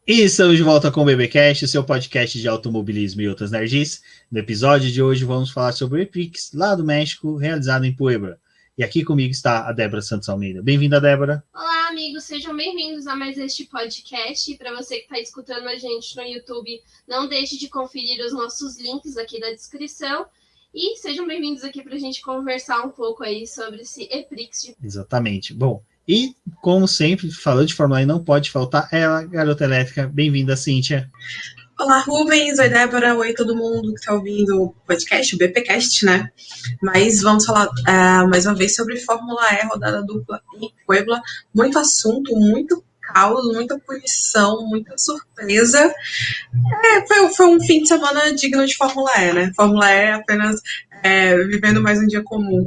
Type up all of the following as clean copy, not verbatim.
E estamos de volta com o BBcast, o seu podcast de automobilismo e outras nerds. No episódio de hoje vamos falar sobre o EPRIX, lá do México, realizado em Puebla. E aqui comigo está a Débora Santos Almeida. Bem-vinda, Débora. Olá, amigos, sejam bem-vindos a mais este podcast. E para você que está escutando a gente no YouTube, não deixe de conferir os nossos links aqui da descrição. E sejam bem-vindos aqui para a gente conversar um pouco aí sobre esse EPRIX. Exatamente. Bom, e como sempre, falando de Fórmula E, não pode faltar ela, garota elétrica. Bem-vinda, Cíntia. Olá, Rubens. Oi, Débora. Oi, todo mundo que está ouvindo o podcast, o BPcast, né? Mas vamos falar mais uma vez sobre Fórmula E, rodada dupla em Puebla. Muito assunto, muito caos, muita punição, muita surpresa. Foi um fim de semana digno de Fórmula E, né? Fórmula E apenas vivendo mais um dia comum.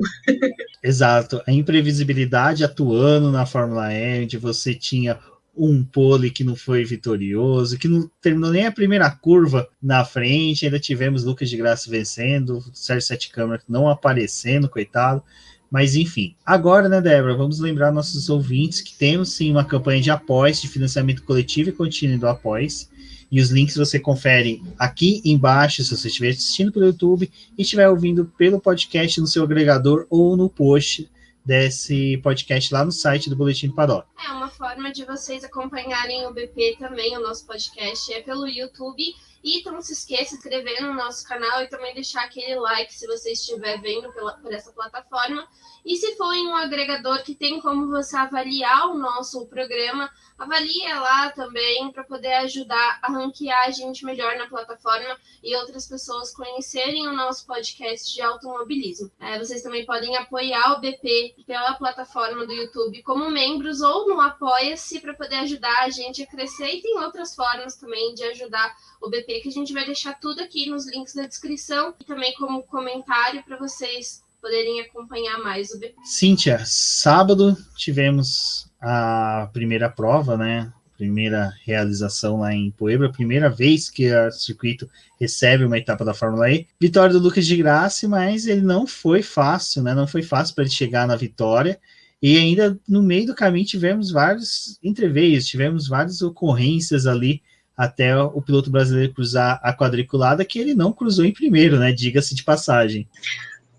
Exato. A imprevisibilidade atuando na Fórmula E, onde você tinha um pole que não foi vitorioso, que não terminou nem a primeira curva na frente, ainda tivemos Lucas de Graça vencendo, Sérgio Sete Câmara não aparecendo, coitado. Mas enfim, agora, né, Débora, vamos lembrar nossos ouvintes que temos sim uma campanha de apoios, de financiamento coletivo e contínuo do apoios. E os links você confere aqui embaixo, se você estiver assistindo pelo YouTube e estiver ouvindo pelo podcast no seu agregador ou no post desse podcast lá no site do Boletim do Paddock. É uma forma de vocês acompanharem o BP também, o nosso podcast é pelo YouTube. E então não se esqueça de se inscrever no nosso canal e também deixar aquele like se você estiver vendo por essa plataforma. E se for em um agregador que tem como você avaliar o nosso programa, avalia lá também para poder ajudar a ranquear a gente melhor na plataforma e outras pessoas conhecerem o nosso podcast de automobilismo. Vocês também podem apoiar o BP pela plataforma do YouTube como membros ou no Apoia-se para poder ajudar a gente a crescer. E tem outras formas também de ajudar o BP que a gente vai deixar tudo aqui nos links da descrição e também como comentário para vocês poderem acompanhar mais o BP. Cíntia, sábado tivemos a primeira prova, né? Primeira realização lá em Puebla, primeira vez que o circuito recebe uma etapa da Fórmula E. Vitória do Lucas de Graça, mas ele não foi fácil, né? Não foi fácil para ele chegar na vitória. E ainda no meio do caminho tivemos vários entreveios, tivemos várias ocorrências ali até o piloto brasileiro cruzar a quadriculada, que ele não cruzou em primeiro, né? Diga-se de passagem.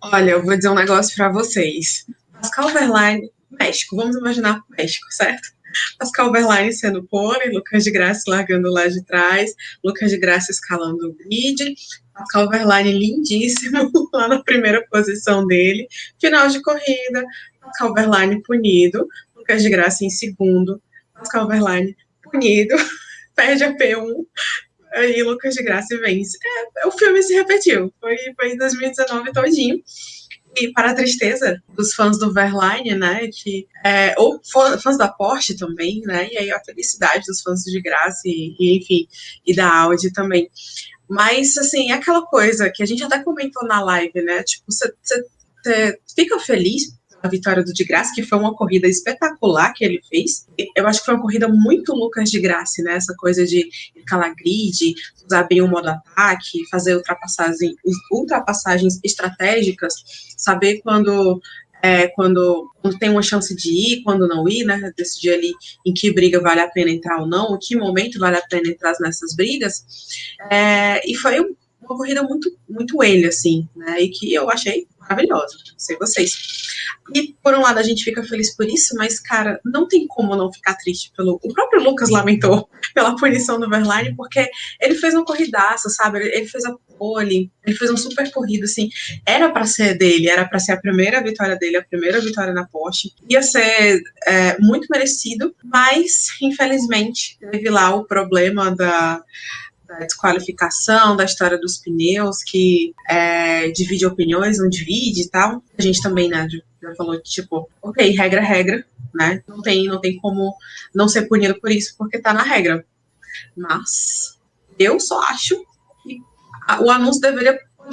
Olha, eu vou dizer um negócio para vocês. Pascal Wehrlein, México, vamos imaginar México, certo? Pascal Wehrlein sendo pole, Lucas de Graça largando lá de trás, Lucas de Graça escalando o grid, Pascal Wehrlein lindíssimo lá na primeira posição dele, final de corrida, Pascal Wehrlein punido, Lucas de Graça em segundo, Pascal Wehrlein punido, perde a P1, e Lucas de Graça vence. O filme se repetiu, foi em 2019 todinho. E para a tristeza dos fãs do Wehrlein, né, ou fãs da Porsche também, né, e aí a felicidade dos fãs de Graça enfim, e da Audi também. Mas, assim, é aquela coisa que a gente até comentou na live, né, tipo, você fica feliz a vitória do de Graça, que foi uma corrida espetacular que ele fez. Eu acho que foi uma corrida muito Lucas de Graça, né? Essa coisa de escalar grid, usar bem o modo ataque, fazer ultrapassagens estratégicas, saber quando tem uma chance de ir, quando não ir, né? Decidir ali em que briga vale a pena entrar ou não, em que momento vale a pena entrar nessas brigas. E foi uma corrida muito, muito ele, assim, né? E que eu achei maravilhosa, não sei vocês. E, por um lado, a gente fica feliz por isso, mas, cara, não tem como não ficar triste o próprio Lucas lamentou pela punição do Wehrlein, porque ele fez uma corridaça, sabe? Ele fez a pole, ele fez uma super corrida, assim. Era pra ser dele, era pra ser a primeira vitória dele, a primeira vitória na Porsche. Ia ser muito merecido, mas, infelizmente, teve lá o problema da desqualificação, da história dos pneus, que divide opiniões, não divide e tal. A gente também, né, já falou que, tipo, ok, regra é regra, né? Não tem como não ser punido por isso, porque tá na regra. Mas eu só acho que o anúncio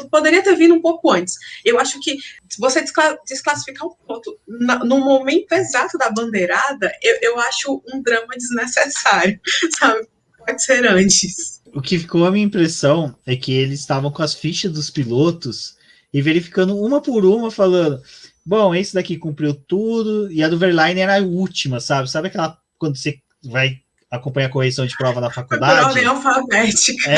poderia ter vindo um pouco antes. Eu acho que se você desclassificar um piloto no momento exato da bandeirada, eu acho um drama desnecessário, sabe? Pode ser antes. O que ficou a minha impressão é que eles estavam com as fichas dos pilotos e verificando uma por uma, falando, bom, esse daqui cumpriu tudo, e a do Wehrlein era a última, sabe? Sabe aquela, quando você vai acompanha a correção de prova na Foi por faculdade. ordem alfabética.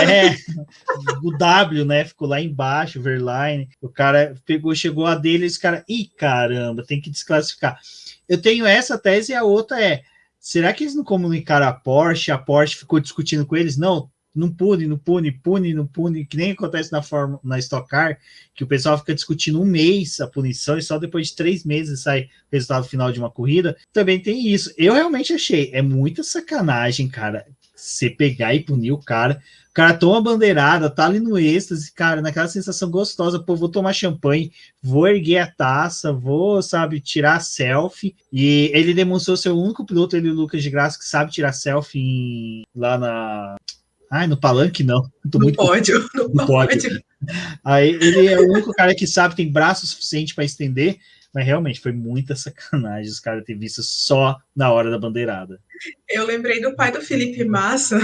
O W, né? Ficou lá embaixo, Verline. O cara chegou a dele e os caras, ih, caramba, tem que desclassificar. Eu tenho essa tese e a outra é, será que eles não comunicaram a Porsche ficou discutindo com eles? Não pune, que nem acontece na Stock Car, que o pessoal fica discutindo um mês a punição e só depois de 3 meses sai o resultado final de uma corrida. Também tem isso. Eu realmente achei, é muita sacanagem, cara, você pegar e punir o cara toma bandeirada, tá ali no êxtase, cara, naquela sensação gostosa, pô, vou tomar champanhe, vou erguer a taça, vou, sabe, tirar selfie, e ele demonstrou ser o único piloto, ele e o Lucas de Graça, que sabe tirar selfie lá no palanque, não. No pódio. Aí ele é o único cara que sabe, tem braço suficiente para estender, mas realmente foi muita sacanagem os caras terem visto só na hora da bandeirada. Eu lembrei do pai do Felipe Massa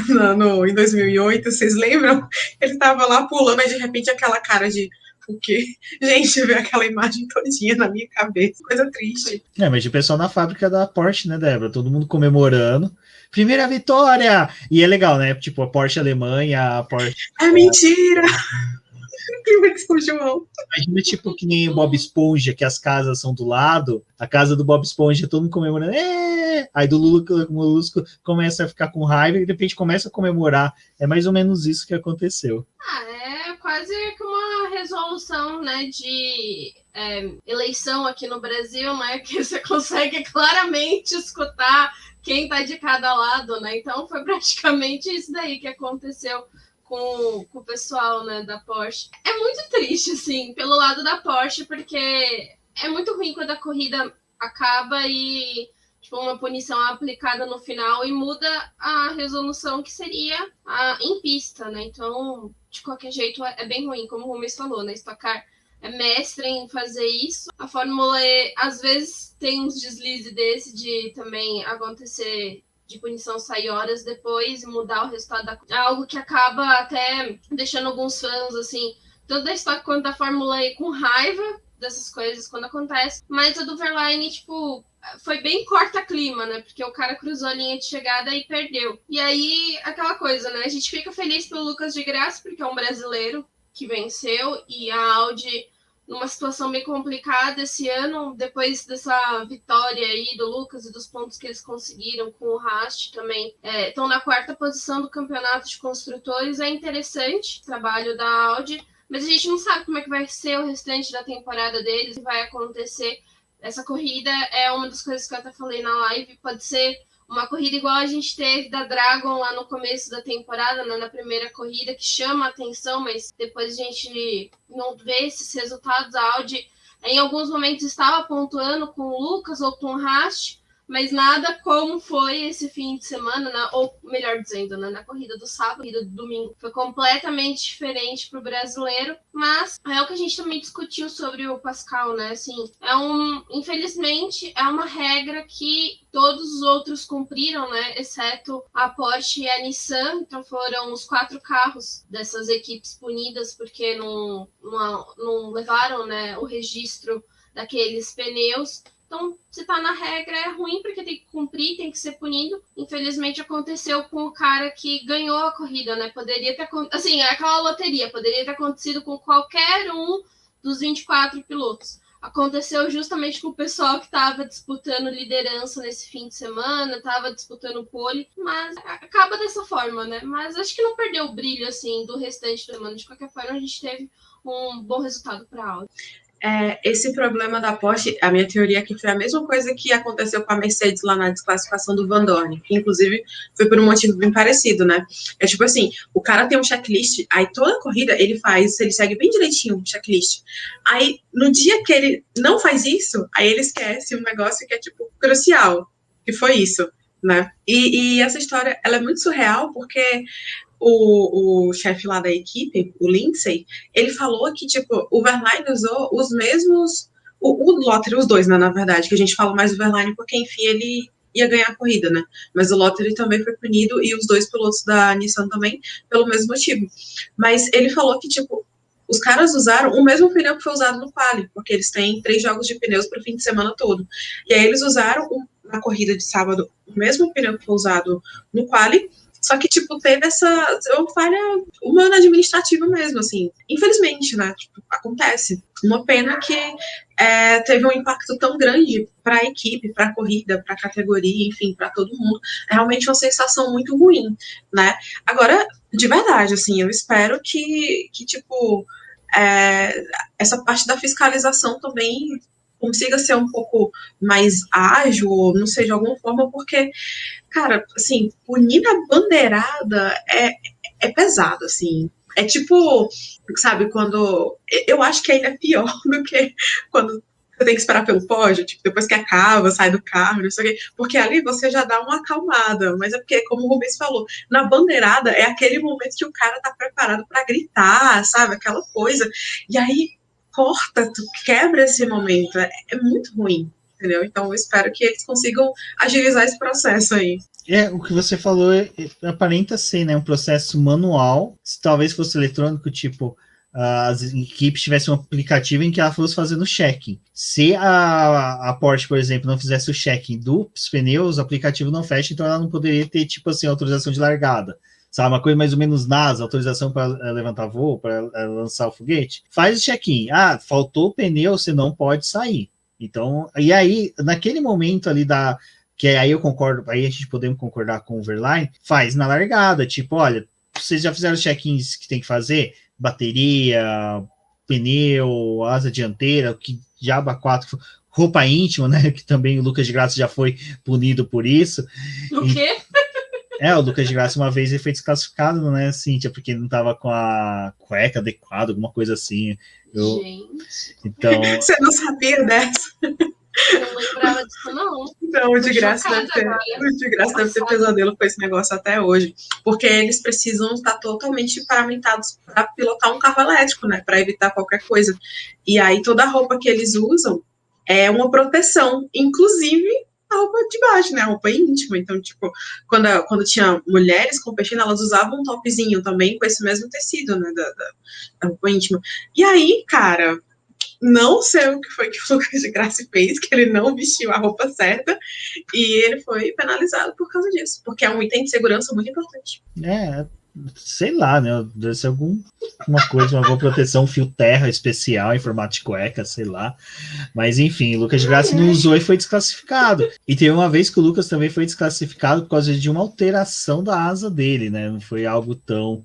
em 2008, vocês lembram? Ele tava lá pulando, e de repente aquela cara de o quê? Gente, veio aquela imagem todinha na minha cabeça, coisa triste. Mas o pessoal na fábrica da Porsche, né, Débora? Todo mundo comemorando. Primeira vitória! E é legal, né? Tipo, a Porsche Alemanha, a Porsche... É mentira! Primeiro São João. Imagina, tipo, que nem o Bob Esponja, que as casas são do lado, a casa do Bob Esponja, todo mundo comemorando, aí do Molusco começa a ficar com raiva e de repente começa a comemorar. É mais ou menos isso que aconteceu. É quase que uma resolução, né, de eleição aqui no Brasil, né, que você consegue claramente escutar quem tá de cada lado, né, então foi praticamente isso daí que aconteceu com o pessoal, né, da Porsche. É muito triste, assim, pelo lado da Porsche, porque é muito ruim quando a corrida acaba e tipo, uma punição é aplicada no final e muda a resolução que seria em pista, né? Então, de qualquer jeito, é bem ruim, como o Rubens falou, né? Stock Car é mestre em fazer isso. A Fórmula E, às vezes, tem uns deslizes desse de também acontecer de punição sair horas depois e mudar o resultado da corrida. É algo que acaba até deixando alguns fãs, assim, tanto da Stock quanto da Fórmula E com raiva dessas coisas quando acontece. Mas a do Verlaine, tipo, foi bem corta-clima, né? Porque o cara cruzou a linha de chegada e perdeu. E aí, aquela coisa, né? A gente fica feliz pelo Lucas de Graça, porque é um brasileiro que venceu, e a Audi numa situação bem complicada esse ano, depois dessa vitória aí do Lucas e dos pontos que eles conseguiram com o Rast também, estão na 4ª posição do campeonato de construtores. É interessante o trabalho da Audi, mas a gente não sabe como é que vai ser o restante da temporada deles, o que vai acontecer. Essa corrida é uma das coisas que eu até falei na live, pode ser uma corrida igual a gente teve da Dragon lá no começo da temporada, né, na primeira corrida, que chama a atenção, mas depois a gente não vê esses resultados. A Audi, em alguns momentos, estava pontuando com o Lucas ou com o Rast, mas nada como foi esse fim de semana, né? Ou melhor dizendo, né? Na corrida do sábado, corrida do domingo, foi completamente diferente para o brasileiro, mas é o que a gente também discutiu sobre o Pascal, né? Assim, infelizmente, é uma regra que todos os outros cumpriram, né? Exceto a Porsche e a Nissan, então foram os 4 carros dessas equipes punidas porque não levaram, né, o registro daqueles pneus. Então, se tá na regra, é ruim, porque tem que cumprir, tem que ser punido. Infelizmente, aconteceu com o cara que ganhou a corrida, né? Poderia ter acontecido, assim, é aquela loteria, poderia ter acontecido com qualquer um dos 24 pilotos. Aconteceu justamente com o pessoal que estava disputando liderança nesse fim de semana, estava disputando pole, mas acaba dessa forma, né? Mas acho que não perdeu o brilho, assim, do restante da semana. De qualquer forma, a gente teve um bom resultado para a Audi. Esse problema da Porsche, a minha teoria é que foi a mesma coisa que aconteceu com a Mercedes lá na desclassificação do Van Dorn, que inclusive foi por um motivo bem parecido, né? É tipo assim, o cara tem um checklist, aí toda corrida ele segue bem direitinho o checklist. Aí, no dia que ele não faz isso, aí ele esquece um negócio que é, tipo, crucial, que foi isso, né? E essa história, ela é muito surreal, porque o chefe lá da equipe, o Lindsay, ele falou que, tipo, o Verlaine usou os mesmos... O Lottery, os dois, né, na verdade, que a gente fala mais do Verlaine porque, enfim, ele ia ganhar a corrida, né? Mas o Lottery também foi punido e os 2 pilotos da Nissan também, pelo mesmo motivo. Mas ele falou que, tipo, os caras usaram o mesmo pneu que foi usado no quali, porque eles têm 3 jogos de pneus para o fim de semana todo. E aí eles usaram na corrida de sábado o mesmo pneu que foi usado no quali, só que, tipo, teve essa falha humana administrativa mesmo, assim. Infelizmente, né? Tipo, acontece. Uma pena que teve um impacto tão grande para a equipe, para a corrida, para a categoria, enfim, para todo mundo. É realmente uma sensação muito ruim, né? Agora, de verdade, assim, eu espero que tipo, essa parte da fiscalização também consiga ser um pouco mais ágil, ou não sei, de alguma forma, porque, cara, assim, punir na bandeirada é pesado, assim. É tipo, sabe, quando... Eu acho que ainda é pior do que quando você tem que esperar pelo pódio, tipo, depois que acaba, sai do carro, não sei o quê, porque ali você já dá uma acalmada, mas é porque, como o Rubens falou, na bandeirada é aquele momento que o cara tá preparado para gritar, sabe, aquela coisa, e aí corta, tu quebra esse momento, é muito ruim, entendeu? Então eu espero que eles consigam agilizar esse processo aí. O que você falou aparenta ser, né, um processo manual. Se talvez fosse eletrônico, tipo, as equipes tivessem um aplicativo em que ela fosse fazendo check-in. Se a Porsche, por exemplo, não fizesse o check-in dos pneus, o aplicativo não fecha, então ela não poderia ter, tipo assim, autorização de largada. Sabe, uma coisa mais ou menos NASA, autorização para levantar voo, para lançar o foguete. Faz o check-in. Faltou o pneu, você não pode sair. Então, e aí, naquele momento ali que aí eu concordo, aí a gente podemos concordar com o Verlaine, faz na largada, tipo, olha, vocês já fizeram os check-ins que tem que fazer? Bateria, pneu, asa dianteira, que diabo 4, roupa íntima, né, que também o Lucas de Graça já foi punido por isso. O quê? O Lucas de Graça uma vez ele foi desclassificado, né, Cíntia, porque não tava com a cueca adequada, alguma coisa assim. Gente. Então... Você não sabia dessa? Não lembrava disso, não. Não, o de graça deve ter pesadelo com esse negócio até hoje. Porque eles precisam estar totalmente paramentados para pilotar um carro elétrico, né? Para evitar qualquer coisa. E aí toda a roupa que eles usam é uma proteção, inclusive a roupa de baixo, né? A roupa íntima. Então, tipo, quando tinha mulheres competindo, elas usavam um topzinho também com esse mesmo tecido, né? Da roupa íntima. E aí, cara, não sei o que foi que o Lucas de Graça fez, que ele não vestiu a roupa certa e ele foi penalizado por causa disso, porque é um item de segurança muito importante. Sei lá, né? Deve ser alguma coisa, alguma proteção, fio terra especial em formato de cueca, sei lá. Mas enfim, o Lucas de Graça não usou e foi desclassificado. E teve uma vez que o Lucas também foi desclassificado por causa de uma alteração da asa dele, né? Não foi algo tão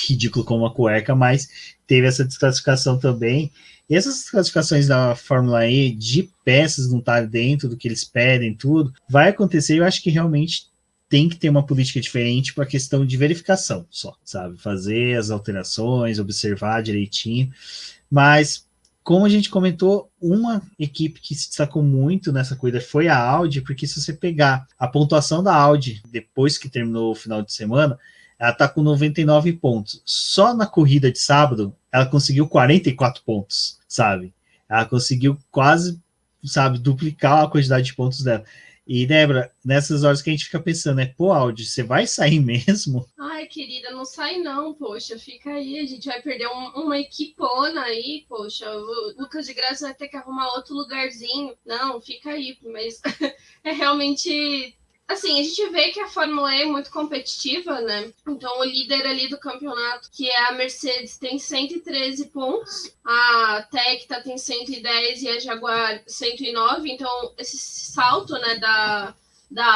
ridículo como uma cueca, mas teve essa desclassificação também. E essas desclassificações da Fórmula E de peças não estar dentro do que eles pedem, tudo, vai acontecer. Eu acho que realmente tem que ter uma política diferente para a questão de verificação só, sabe? Fazer as alterações, observar direitinho. Mas, como a gente comentou, uma equipe que se destacou muito nessa corrida foi a Audi, porque se você pegar a pontuação da Audi depois que terminou o final de semana, ela está com 99 pontos. Só na corrida de sábado, ela conseguiu 44 pontos, sabe? Ela conseguiu quase, sabe, duplicar a quantidade de pontos dela. E, Débora, nessas horas que a gente fica pensando, pô, Audi, você vai sair mesmo? Ai, querida, não sai não, poxa, fica aí, a gente vai perder uma equipona aí, poxa, o Lucas de Graça vai ter que arrumar outro lugarzinho. Não, fica aí, mas é realmente... Assim, a gente vê que a Fórmula E é muito competitiva, né? Então, o líder ali do campeonato, que é a Mercedes, tem 113 pontos. A Tecta tem 110 e a Jaguar 109. Então, esse salto, né, da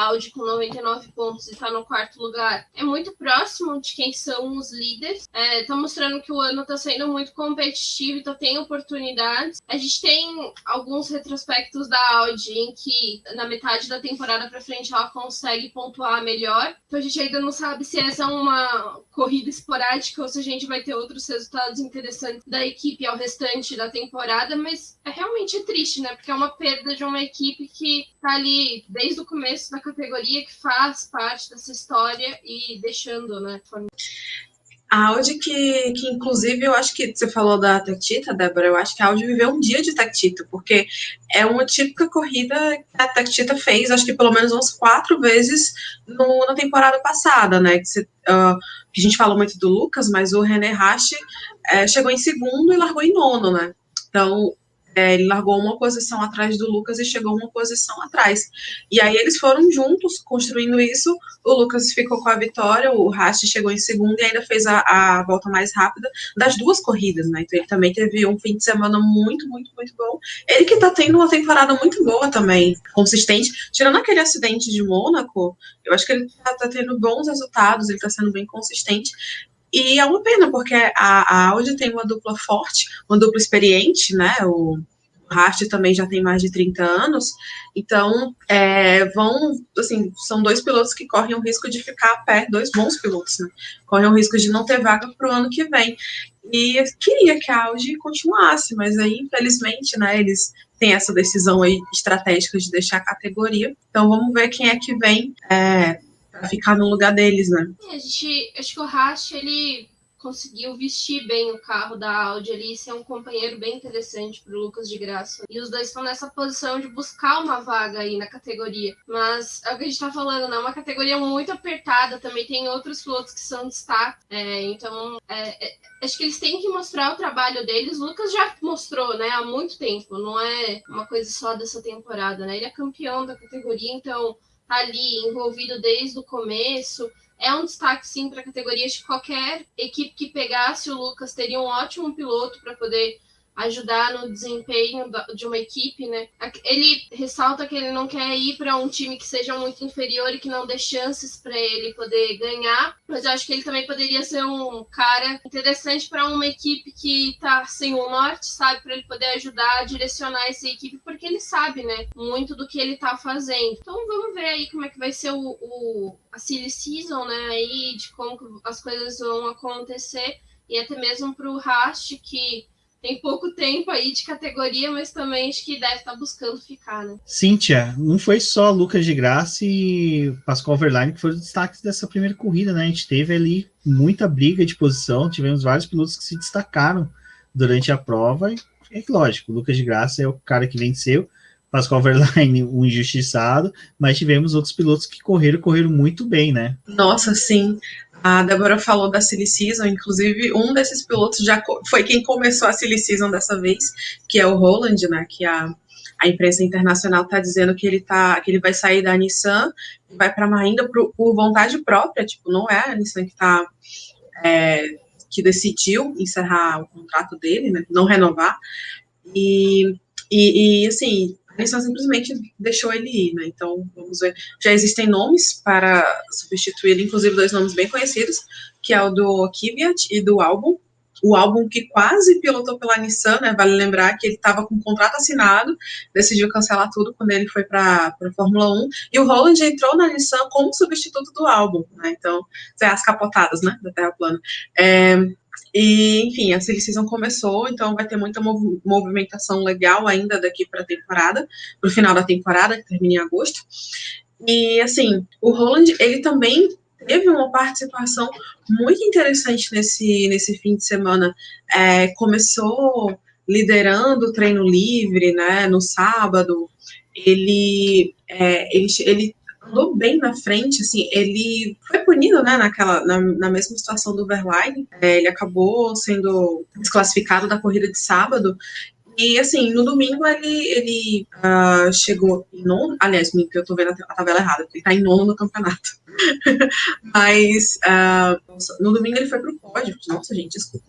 Audi com 99 pontos e está no quarto lugar é muito próximo de quem são os líderes. Tá mostrando que o ano está sendo muito competitivo, então tem oportunidades. A gente tem alguns retrospectos da Audi em que na metade da temporada para frente ela consegue pontuar melhor. Então a gente ainda não sabe se essa é uma corrida esporádica ou se a gente vai ter outros resultados interessantes da equipe ao restante da temporada, mas realmente triste, né? Porque é uma perda de uma equipe que tá ali desde o começo da categoria, que faz parte dessa história e deixando, né? A Audi que inclusive, eu acho que você falou da Tectita, Débora, eu acho que a Audi viveu um dia de Tectita, porque é uma típica corrida que a Tectita fez, acho que pelo menos umas 4 vezes na temporada passada, né? Que a gente falou muito do Lucas, mas o René Rasch chegou em segundo e largou em nono, né? Então, Ele largou uma posição atrás do Lucas e chegou uma posição atrás. E aí eles foram juntos construindo isso. O Lucas ficou com a vitória, o Rast chegou em segundo e ainda fez a volta mais rápida das duas corridas, né? Então ele também teve um fim de semana muito, muito, muito bom. Ele que tá tendo uma temporada muito boa também, consistente. Tirando aquele acidente de Mônaco, eu acho que ele tá tendo bons resultados, ele tá sendo bem consistente. E é uma pena, porque a Audi tem uma dupla forte, uma dupla experiente, né? O Rast também já tem mais de 30 anos, então são dois pilotos que correm o risco de ficar a pé, dois bons pilotos, né? Correm o risco de não ter vaga para o ano que vem. E eu queria que a Audi continuasse, mas aí, infelizmente, né, eles têm essa decisão aí estratégica de deixar a categoria. Então vamos ver quem é que vem para ficar no lugar deles, né? Acho que o Rast, ele conseguiu vestir bem o carro da Audi ali e ser um companheiro bem interessante para o Lucas de Graça. E os dois estão nessa posição de buscar uma vaga aí na categoria. Mas é o que a gente está falando, né? É uma categoria muito apertada, também tem outros pilotos que são destaque. Então, acho que eles têm que mostrar o trabalho deles. O Lucas já mostrou, né? Há muito tempo, não é uma coisa só dessa temporada, né? Ele é campeão da categoria, então tá ali envolvido desde o começo. É um destaque, sim, para a categoria. Acho que qualquer equipe que pegasse o Lucas teria um ótimo piloto para poder ajudar no desempenho de uma equipe, né? Ele ressalta que ele não quer ir para um time que seja muito inferior e que não dê chances para ele poder ganhar, mas eu acho que ele também poderia ser um cara interessante para uma equipe que tá sem o norte, sabe? Para ele poder ajudar a direcionar essa equipe, porque ele sabe, né? Muito do que ele tá fazendo. Então vamos ver aí como é que vai ser a silly season, né? Aí de como as coisas vão acontecer, e até mesmo para o Rast, que tem pouco tempo aí de categoria, mas também acho que deve estar buscando ficar, né? Cíntia, não foi só Lucas de Graça e Pascoal Verlaine que foram os destaques dessa primeira corrida, né? A gente teve ali muita briga de posição, tivemos vários pilotos que se destacaram durante a prova, e é lógico, o Lucas de Graça é o cara que venceu, Pascoal Verlaine, o injustiçado, mas tivemos outros pilotos que correram muito bem, né? Nossa, sim. A Débora falou da Silly Season, inclusive um desses pilotos já foi quem começou a Silly Season dessa vez, que é o Roland, né? Que a imprensa internacional está dizendo que ele vai sair da Nissan e vai para a Mahindra por vontade própria, tipo, não é a Nissan que decidiu encerrar o contrato dele, né? Não renovar. E assim, a Nissan simplesmente deixou ele ir, né? Então, vamos ver. Já existem nomes para substituir ele, inclusive dois nomes bem conhecidos, que é o do Kvyat e do Albon. O Albon que quase pilotou pela Nissan, né? Vale lembrar que ele estava com um contrato assinado, decidiu cancelar tudo quando ele foi para a Fórmula 1. E o Roland entrou na Nissan como substituto do Albon, né? Então, as capotadas, né? Da Terra plana. E, enfim, a Silly Season começou, então vai ter muita movimentação legal ainda daqui para a temporada, para o final da temporada, que termina em agosto. E, assim, o Roland, ele também teve uma participação muito interessante nesse fim de semana. Começou liderando o treino livre, né, no sábado. Ele andou bem na frente, assim, ele foi punido, né, na mesma situação do Verlaine, ele acabou sendo desclassificado da corrida de sábado, e, assim, no domingo ele chegou em nono, aliás, eu tô vendo a tabela errada, porque ele tá em nono no campeonato, mas no domingo ele foi pro pódio, nossa, gente, desculpa.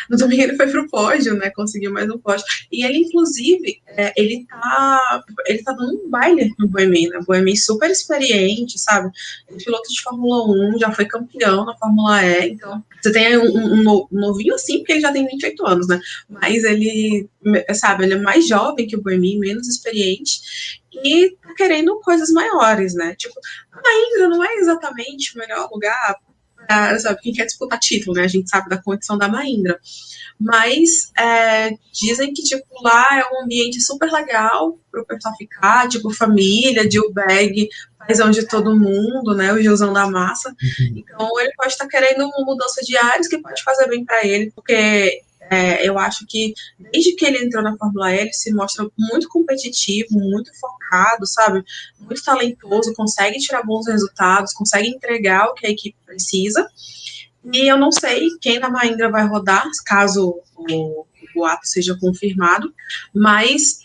No domingo ele foi pro pódio, né? Conseguiu mais um pódio. E ele, inclusive, ele tá dando um baile no Boemi, né? Boemi super experiente, sabe? Ele é piloto de Fórmula 1, já foi campeão na Fórmula E. Então, você tem um novinho assim, porque ele já tem 28 anos, né? Mas ele, sabe, ele é mais jovem que o Boemi, menos experiente. E tá querendo coisas maiores, né? Tipo, a Mahindra não é exatamente o melhor lugar, sabe, quem quer disputar título, né? A gente sabe da condição da Mahindra. Mas dizem que, tipo, lá é um ambiente super legal pro pessoal ficar, tipo, família, Gilbag, paizão de todo mundo, né? O Gilzão da massa. Então, ele pode estar querendo uma mudança de ares que pode fazer bem para ele, porque eu acho que desde que ele entrou na Fórmula E, ele se mostra muito competitivo, muito focado, sabe? Muito talentoso, consegue tirar bons resultados, consegue entregar o que a equipe precisa. E eu não sei quem da Mahindra vai rodar, caso o boato seja confirmado, mas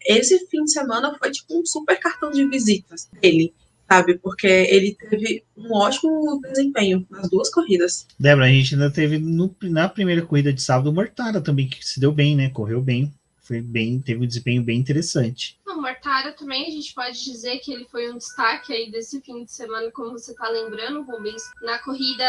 esse fim de semana foi tipo um super cartão de visitas dele, sabe? Porque ele teve um ótimo desempenho nas duas corridas. Débora, a gente ainda teve na primeira corrida de sábado o Mortara também, que se deu bem, né? Correu bem. Foi bem, teve um desempenho bem interessante. O Mortara também, a gente pode dizer que ele foi um destaque aí desse fim de semana, como você está lembrando, Rubens. Na corrida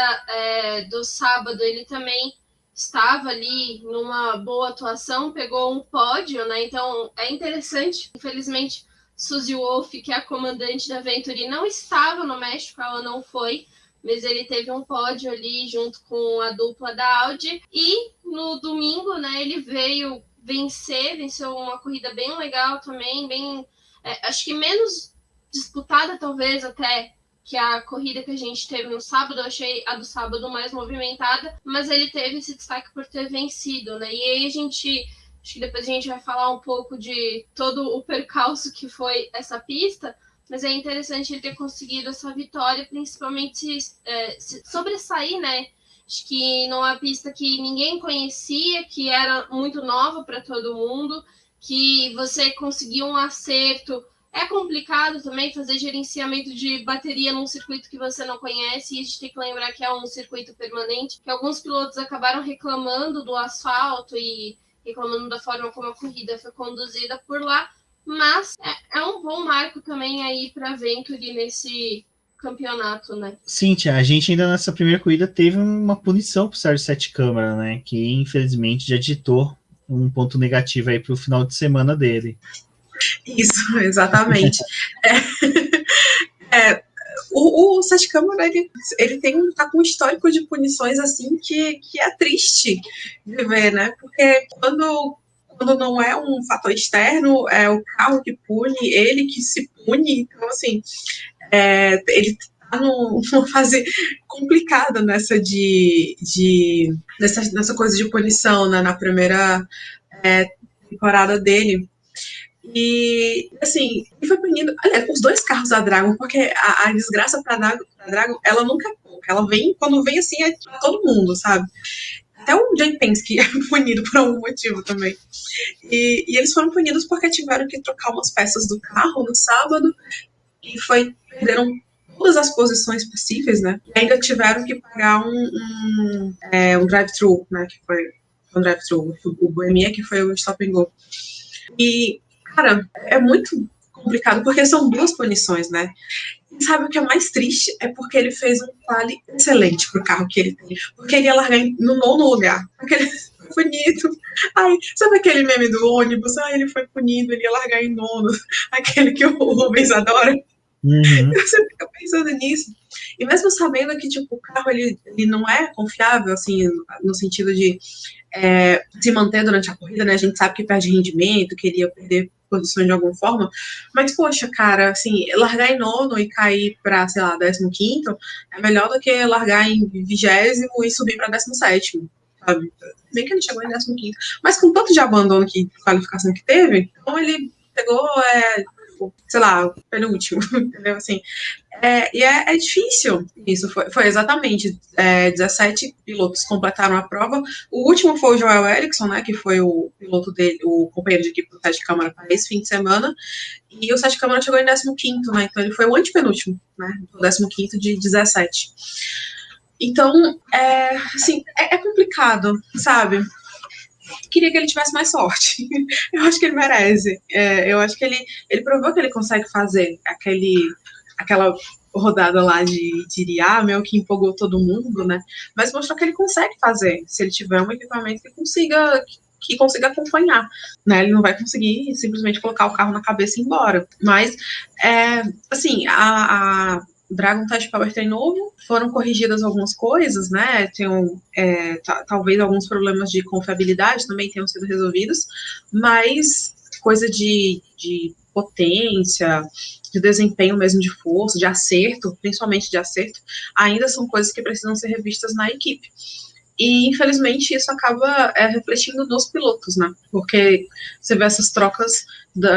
do sábado, ele também estava ali numa boa atuação, pegou um pódio, né? Então é interessante. Infelizmente, Suzy Wolff, que é a comandante da Venturi, não estava no México, ela não foi, mas ele teve um pódio ali junto com a dupla da Audi. E no domingo, né, ele venceu uma corrida bem legal também, acho que menos disputada talvez até que a corrida que a gente teve no sábado. Eu achei a do sábado mais movimentada, mas ele teve esse destaque por ter vencido, né? E aí acho que depois a gente vai falar um pouco de todo o percalço que foi essa pista, mas é interessante ele ter conseguido essa vitória, principalmente se sobressair, né? Acho que numa pista que ninguém conhecia, que era muito nova para todo mundo, que você conseguiu um acerto. É complicado também fazer gerenciamento de bateria num circuito que você não conhece, e a gente tem que lembrar que é um circuito permanente, que alguns pilotos acabaram reclamando do asfalto e reclamando da forma como a corrida foi conduzida por lá, mas é um bom marco também aí para a Venturi nesse campeonato, né? Cíntia, a gente ainda nessa primeira corrida teve uma punição pro Sérgio Sete Câmara, né? Que infelizmente já ditou um ponto negativo aí pro final de semana dele. Isso, exatamente. O Sete Câmara, ele tá com um histórico de punições assim que é triste de ver, né? Porque quando não é um fator externo, é o carro que pune, ele que se pune. Então, assim, ele tá numa fase complicada nessa coisa de punição, né, na primeira temporada dele. E, assim, ele foi punido. Aliás, os dois carros da Dragon, porque a desgraça pra Dragon, ela nunca é pouca. Ela vem, quando vem assim, é pra todo mundo, sabe? Até o Jay Penske é punido por algum motivo também. E eles foram punidos porque tiveram que trocar umas peças do carro no sábado e perderam todas as posições possíveis, né? E ainda tiveram que pagar um drive-thru, né? Que foi um drive-thru, o Bohemia, que foi o stop and go. E, cara, é muito complicado, porque são duas punições, né? E sabe o que é mais triste? É porque ele fez um quali excelente pro carro que ele tem. Porque ele ia largar no 9º lugar. Porque ele foi punido. Ai, sabe aquele meme do ônibus? Ai, ele foi punido, ele ia largar em 9º. Aquele que o Rubens adora. Uhum. Você fica pensando nisso. E mesmo sabendo que tipo, o carro ele não é confiável, assim, no sentido de se manter durante a corrida, né? A gente sabe que perde rendimento, queria perder posições de alguma forma, mas, poxa, cara, assim, largar em 9º e cair para, sei lá, 15º é melhor do que largar em 20º e subir para 17º, sabe? Bem que ele chegou em 15º, mas com tanto de abandono de qualificação que teve, então ele pegou, sei lá, penúltimo, entendeu? Assim, e é difícil isso. Foi exatamente 17 pilotos completaram a prova. O último foi o Joel Eriksson, né, que foi o piloto dele, o companheiro de equipe do Sete Câmara para esse fim de semana, e o Sete Câmara chegou em 15º, né, então ele foi o antepenúltimo, né, o 15º de 17. Então, assim, é complicado, sabe? Queria que ele tivesse mais sorte. Eu acho que ele merece. Eu acho que ele provou que ele consegue fazer aquela rodada lá de Iriá, meio que empolgou todo mundo, né? Mas mostrou que ele consegue fazer, se ele tiver um equipamento que consiga acompanhar, né? Ele não vai conseguir simplesmente colocar o carro na cabeça e ir embora. Mas, assim, a Dragon Test Powertrain novo, foram corrigidas algumas coisas, né? Talvez alguns problemas de confiabilidade também tenham sido resolvidos, mas coisa de potência, de desempenho mesmo, de força, de acerto, principalmente de acerto, ainda são coisas que precisam ser revistas na equipe. E, infelizmente, isso acaba refletindo nos pilotos, né? Porque você vê essas trocas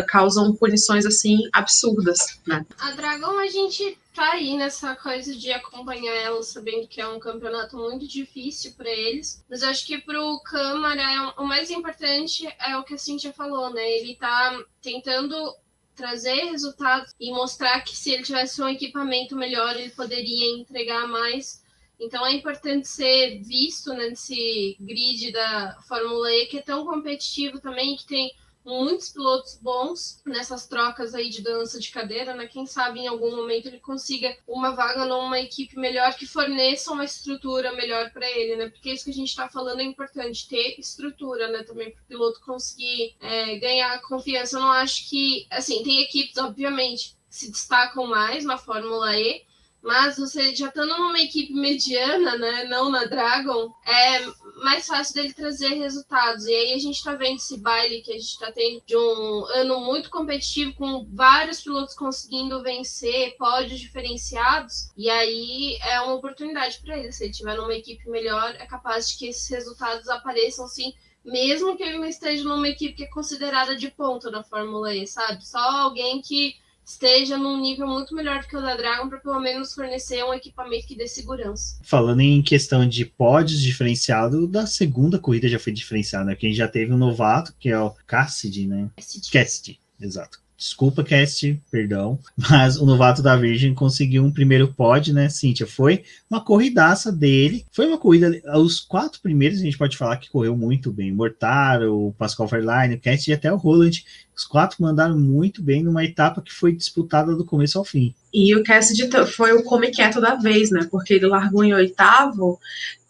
causam punições, assim, absurdas, né? A Dragon, a gente tá aí nessa coisa de acompanhar elas, sabendo que é um campeonato muito difícil para eles. Mas eu acho que pro Câmara, o mais importante é o que a Cíntia falou, né? Ele tá tentando trazer resultados e mostrar que se ele tivesse um equipamento melhor, ele poderia entregar mais. Então é importante ser visto nesse grid da Fórmula E, que é tão competitivo também, que tem muitos pilotos bons nessas trocas aí de dança de cadeira, né? Quem sabe em algum momento ele consiga uma vaga numa equipe melhor que forneça uma estrutura melhor para ele, né? Porque isso que a gente está falando é importante, ter estrutura, né? Também para o piloto conseguir ganhar confiança. Eu não acho que, assim, tem equipes, obviamente, que se destacam mais na Fórmula E, mas você já estando numa equipe mediana, né, não na Dragon, é mais fácil dele trazer resultados. E aí a gente está vendo esse baile que a gente está tendo de um ano muito competitivo, com vários pilotos conseguindo vencer, pódios diferenciados, e aí é uma oportunidade para ele. Se ele tiver numa equipe melhor, é capaz de que esses resultados apareçam, sim, mesmo que ele não esteja numa equipe que é considerada de ponta na Fórmula E, sabe? Só alguém que esteja num nível muito melhor do que o da Dragon para pelo menos fornecer um equipamento que dê segurança. Falando em questão de pódios diferenciado, da segunda corrida já foi diferenciado, né? Porque a gente já teve um novato, que é o Cassidy, né? Cassidy, exato. Desculpa, Cast, perdão, mas o novato da Virgin conseguiu um primeiro pódio, né, Cíntia? Foi uma corridaça dele, foi uma corrida, os 4 primeiros a gente pode falar que correu muito bem, o Mortaro, o Pascal Wehrlein, o Cast e até o Roland, os 4 mandaram muito bem numa etapa que foi disputada do começo ao fim. E o Cassidy foi o come quieto da vez, né, porque ele largou em 8º,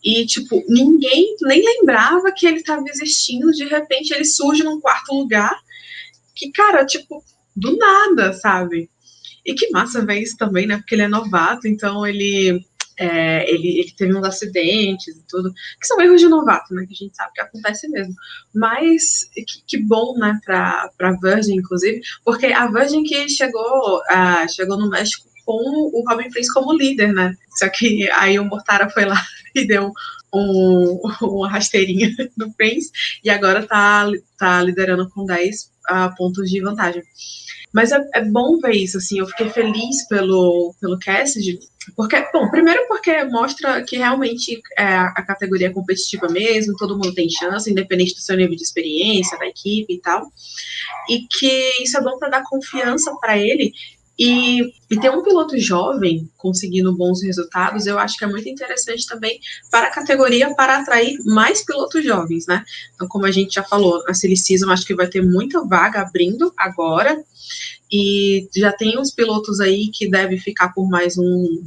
e, tipo, ninguém nem lembrava que ele estava existindo, de repente ele surge num 4º lugar, que, cara, tipo, do nada, sabe? E que massa ver isso também, né? Porque ele é novato, então ele teve uns acidentes e tudo, que são erros de novato, né? Que a gente sabe que acontece mesmo. Mas que bom, né? Pra Virgin, inclusive, porque a Virgin que chegou no México com o Robin Prince como líder, né? Só que aí o Mortara foi lá e deu uma rasteirinha do Prince e agora tá liderando com 10 pontos de vantagem. Mas é bom ver isso, assim, eu fiquei feliz pelo Cassidy, porque, bom, primeiro porque mostra que realmente a categoria é competitiva mesmo, todo mundo tem chance, independente do seu nível de experiência, da equipe e tal, e que isso é bom para dar confiança para ele. E ter um piloto jovem conseguindo bons resultados, eu acho que é muito interessante também para a categoria, para atrair mais pilotos jovens, né? Então, como a gente já falou, a Silly Season acho que vai ter muita vaga abrindo agora, e já tem uns pilotos aí que devem ficar por mais 1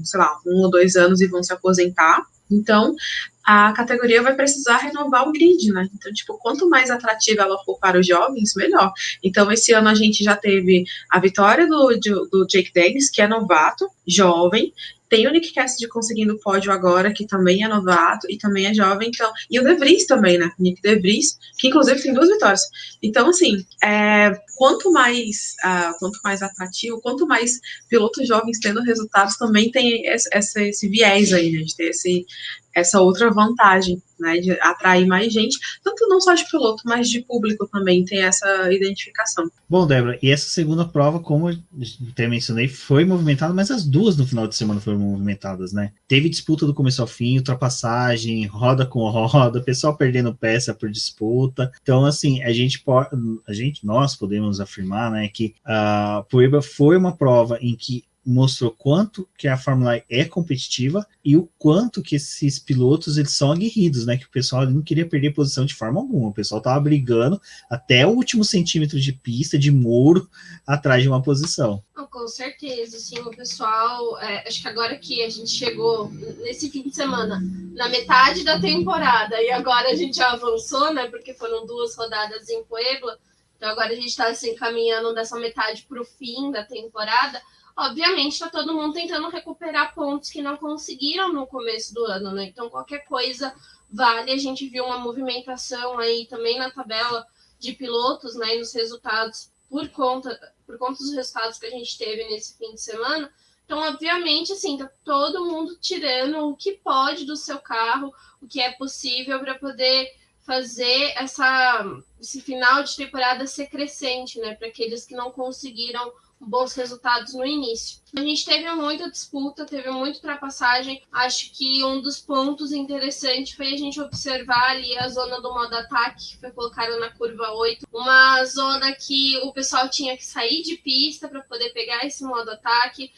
ou 2 anos e vão se aposentar. Então, a categoria vai precisar renovar o grid, né? Então, tipo, quanto mais atrativa ela for para os jovens, melhor. Então, esse ano a gente já teve a vitória do Jake Dennis, que é novato, jovem. Tem o Nick Cassidy conseguindo pódio agora, que também é novato e também é jovem. Então, e o De Vries também, né? Nick De Vries, que inclusive tem 2 vitórias. Então, assim, quanto mais atrativo, quanto mais pilotos jovens tendo resultados, também tem esse viés aí, né? De ter essa outra vantagem, né, de atrair mais gente, tanto não só de piloto, mas de público também, tem essa identificação. Bom, Débora, e essa segunda prova, como eu até mencionei, foi movimentada, mas as duas no final de semana foram movimentadas, né? Teve disputa do começo ao fim, ultrapassagem, roda com roda, pessoal perdendo peça por disputa. Então, assim, nós podemos afirmar, né, que a Puebla foi uma prova em que mostrou quanto que a Fórmula E é competitiva e o quanto que esses pilotos eles são aguerridos, né? Que o pessoal não queria perder posição de forma alguma. O pessoal tava brigando até o último centímetro de pista, de muro, atrás de uma posição. Com certeza, sim, o pessoal, acho que agora que a gente chegou nesse fim de semana, na metade da temporada, e agora a gente já avançou, né? Porque foram 2 rodadas em Puebla, então agora a gente está assim, caminhando dessa metade para o fim da temporada. Obviamente, está todo mundo tentando recuperar pontos que não conseguiram no começo do ano, né? Então, qualquer coisa vale. A gente viu uma movimentação aí também na tabela de pilotos, né? E nos resultados, por conta dos resultados que a gente teve nesse fim de semana. Então, obviamente, assim, tá todo mundo tirando o que pode do seu carro, o que é possível para poder fazer esse final de temporada ser crescente, né? Para aqueles que não conseguiram bons resultados no início. A gente teve muita disputa, teve muita ultrapassagem. Acho que um dos pontos interessantes foi a gente observar ali a zona do modo ataque, que foi colocada na curva 8. Uma zona que o pessoal tinha que sair de pista para poder pegar esse modo ataque.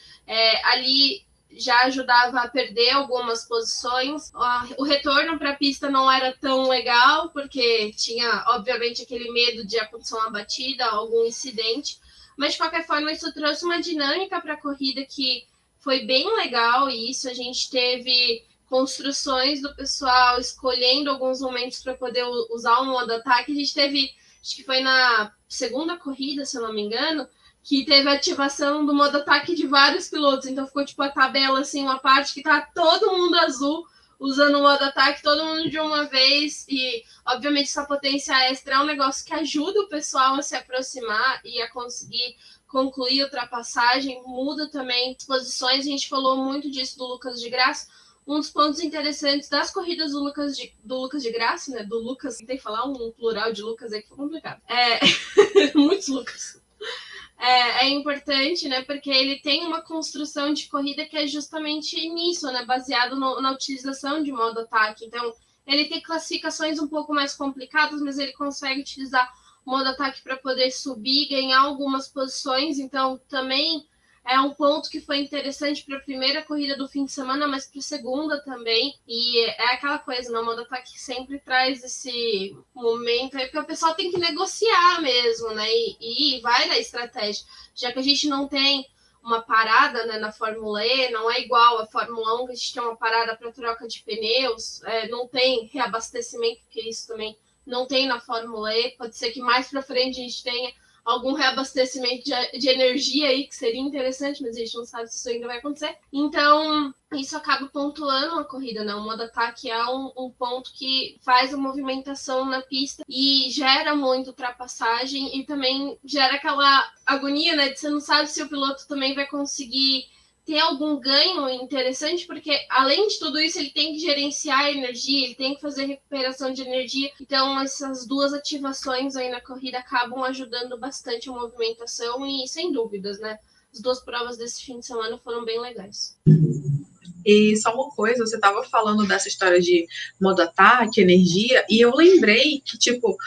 Ali já ajudava a perder algumas posições. O retorno para a pista não era tão legal, porque tinha, obviamente, aquele medo de acontecer uma batida, algum incidente. Mas, de qualquer forma, isso trouxe uma dinâmica para a corrida que foi bem legal. E isso a gente teve construções do pessoal escolhendo alguns momentos para poder usar o modo ataque. A gente teve, acho que foi na segunda corrida, se eu não me engano, que teve a ativação do modo ataque de vários pilotos. Então, ficou tipo a tabela, assim, uma parte que tá todo mundo azul, usando o modo ataque, todo mundo de uma vez, e obviamente essa potência extra é um negócio que ajuda o pessoal a se aproximar e a conseguir concluir a ultrapassagem, muda também as posições. A gente falou muito disso do Lucas de Graça. Um dos pontos interessantes das corridas do Lucas de Graça, né, do Lucas, tem que falar um plural de Lucas aí que foi complicado, muitos Lucas. É importante, né, porque ele tem uma construção de corrida que é justamente nisso, né, baseado na utilização de modo ataque. Então, ele tem classificações um pouco mais complicadas, mas ele consegue utilizar o modo ataque para poder subir, ganhar algumas posições. Então, também é um ponto que foi interessante para a primeira corrida do fim de semana, mas para a segunda também. E é aquela coisa, né? O modo ataque sempre traz esse momento aí, porque o pessoal tem que negociar mesmo, né? E vai na estratégia. Já que a gente não tem uma parada, né, na Fórmula E, não é igual à Fórmula 1, que a gente tem uma parada para troca de pneus, não tem reabastecimento, porque isso também não tem na Fórmula E. Pode ser que mais para frente a gente tenha algum reabastecimento de energia aí, que seria interessante, mas a gente não sabe se isso ainda vai acontecer. Então, isso acaba pontuando a corrida, né? O modo ataque é um ponto que faz a movimentação na pista e gera muito ultrapassagem e também gera aquela agonia, né? De você não sabe se o piloto também vai conseguir ter algum ganho interessante, porque além de tudo isso ele tem que gerenciar a energia, ele tem que fazer recuperação de energia. Então essas duas ativações aí na corrida acabam ajudando bastante a movimentação e sem dúvidas, né? As duas provas desse fim de semana foram bem legais. E só uma coisa, você estava falando dessa história de modo ataque, energia, e eu lembrei que, tipo,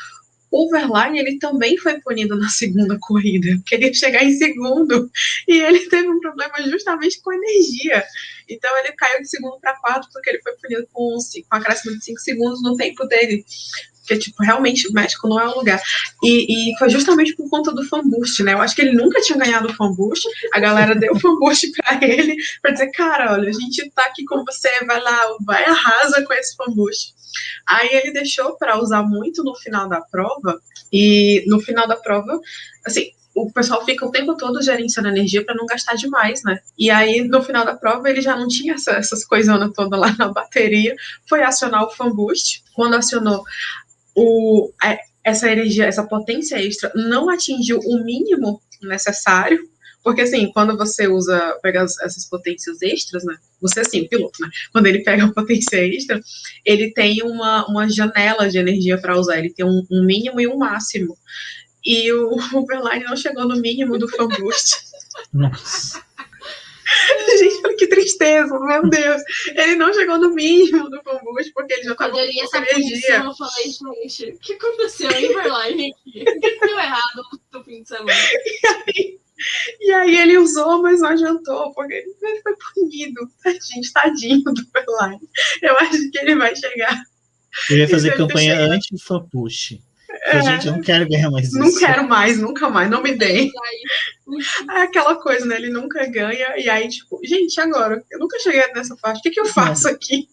o Verlaine, ele também foi punido na segunda corrida, queria chegar em segundo, e ele teve um problema justamente com energia. Então ele caiu de segundo para quarto porque ele foi punido com acréscimo de 5 segundos no tempo dele. Porque, tipo, realmente o México não é o lugar. E foi justamente por conta do fan boost, né? Eu acho que ele nunca tinha ganhado o fan boost. A galera deu o fan boost pra ele, pra dizer, cara, olha, a gente tá aqui com você, vai lá, vai, arrasa com esse fan boost. Aí ele deixou para usar muito no final da prova, e no final da prova, assim, o pessoal fica o tempo todo gerenciando energia para não gastar demais, né? E aí, no final da prova, ele já não tinha essas coisonas todas lá na bateria, foi acionar o fan boost. Quando acionou, essa energia, essa potência extra não atingiu o mínimo necessário, porque assim, quando você pega essas potências extras, né, você assim, o piloto, né, quando ele pega a potência extra, ele tem uma janela de energia para usar, ele tem um mínimo e um máximo, e o Verlaine não chegou no mínimo do fan boost. Nossa. Gente, que tristeza, meu Deus. Ele não chegou no mínimo do fan boost porque ele já estava com essa energia. Eu falei, gente, o que aconteceu em Verlaine aqui? O que deu errado no fim de semana? E aí ele usou, mas não adiantou, porque ele foi punido. Tadinho do Verlaine. Eu acho que ele vai chegar. Ele ia fazer campanha anti-fan push. Gente, eu não quero ganhar mais isso. Não quero mais, nunca mais, não me deem. É aquela coisa, né? Ele nunca ganha, e aí, tipo, gente, agora, eu nunca cheguei nessa parte, o que eu faço aqui?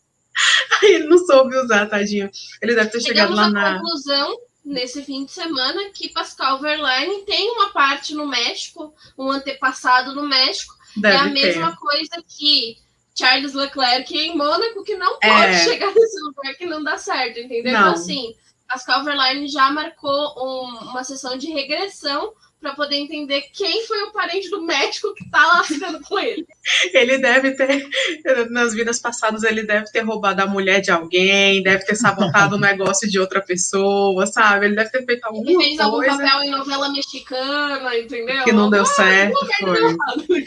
Aí ele não soube usar, tadinho. Ele deve ter chegado lá na conclusão nesse fim de semana que Pascal Verlaine tem uma parte no México, um antepassado no México. Deve é a mesma coisa que Charles Leclerc em Mônaco, que não pode chegar nesse lugar que não dá certo, entendeu? Não. Então, assim, Pascal Verlaine já marcou uma sessão de regressão para poder entender quem foi o parente do médico que tá lascando com ele. Ele deve ter, nas vidas passadas, ele deve ter roubado a mulher de alguém, deve ter sabotado o negócio de outra pessoa, sabe? Ele deve ter feito alguma coisa. Ele fez algum papel em novela mexicana, entendeu? Que não deu certo, foi.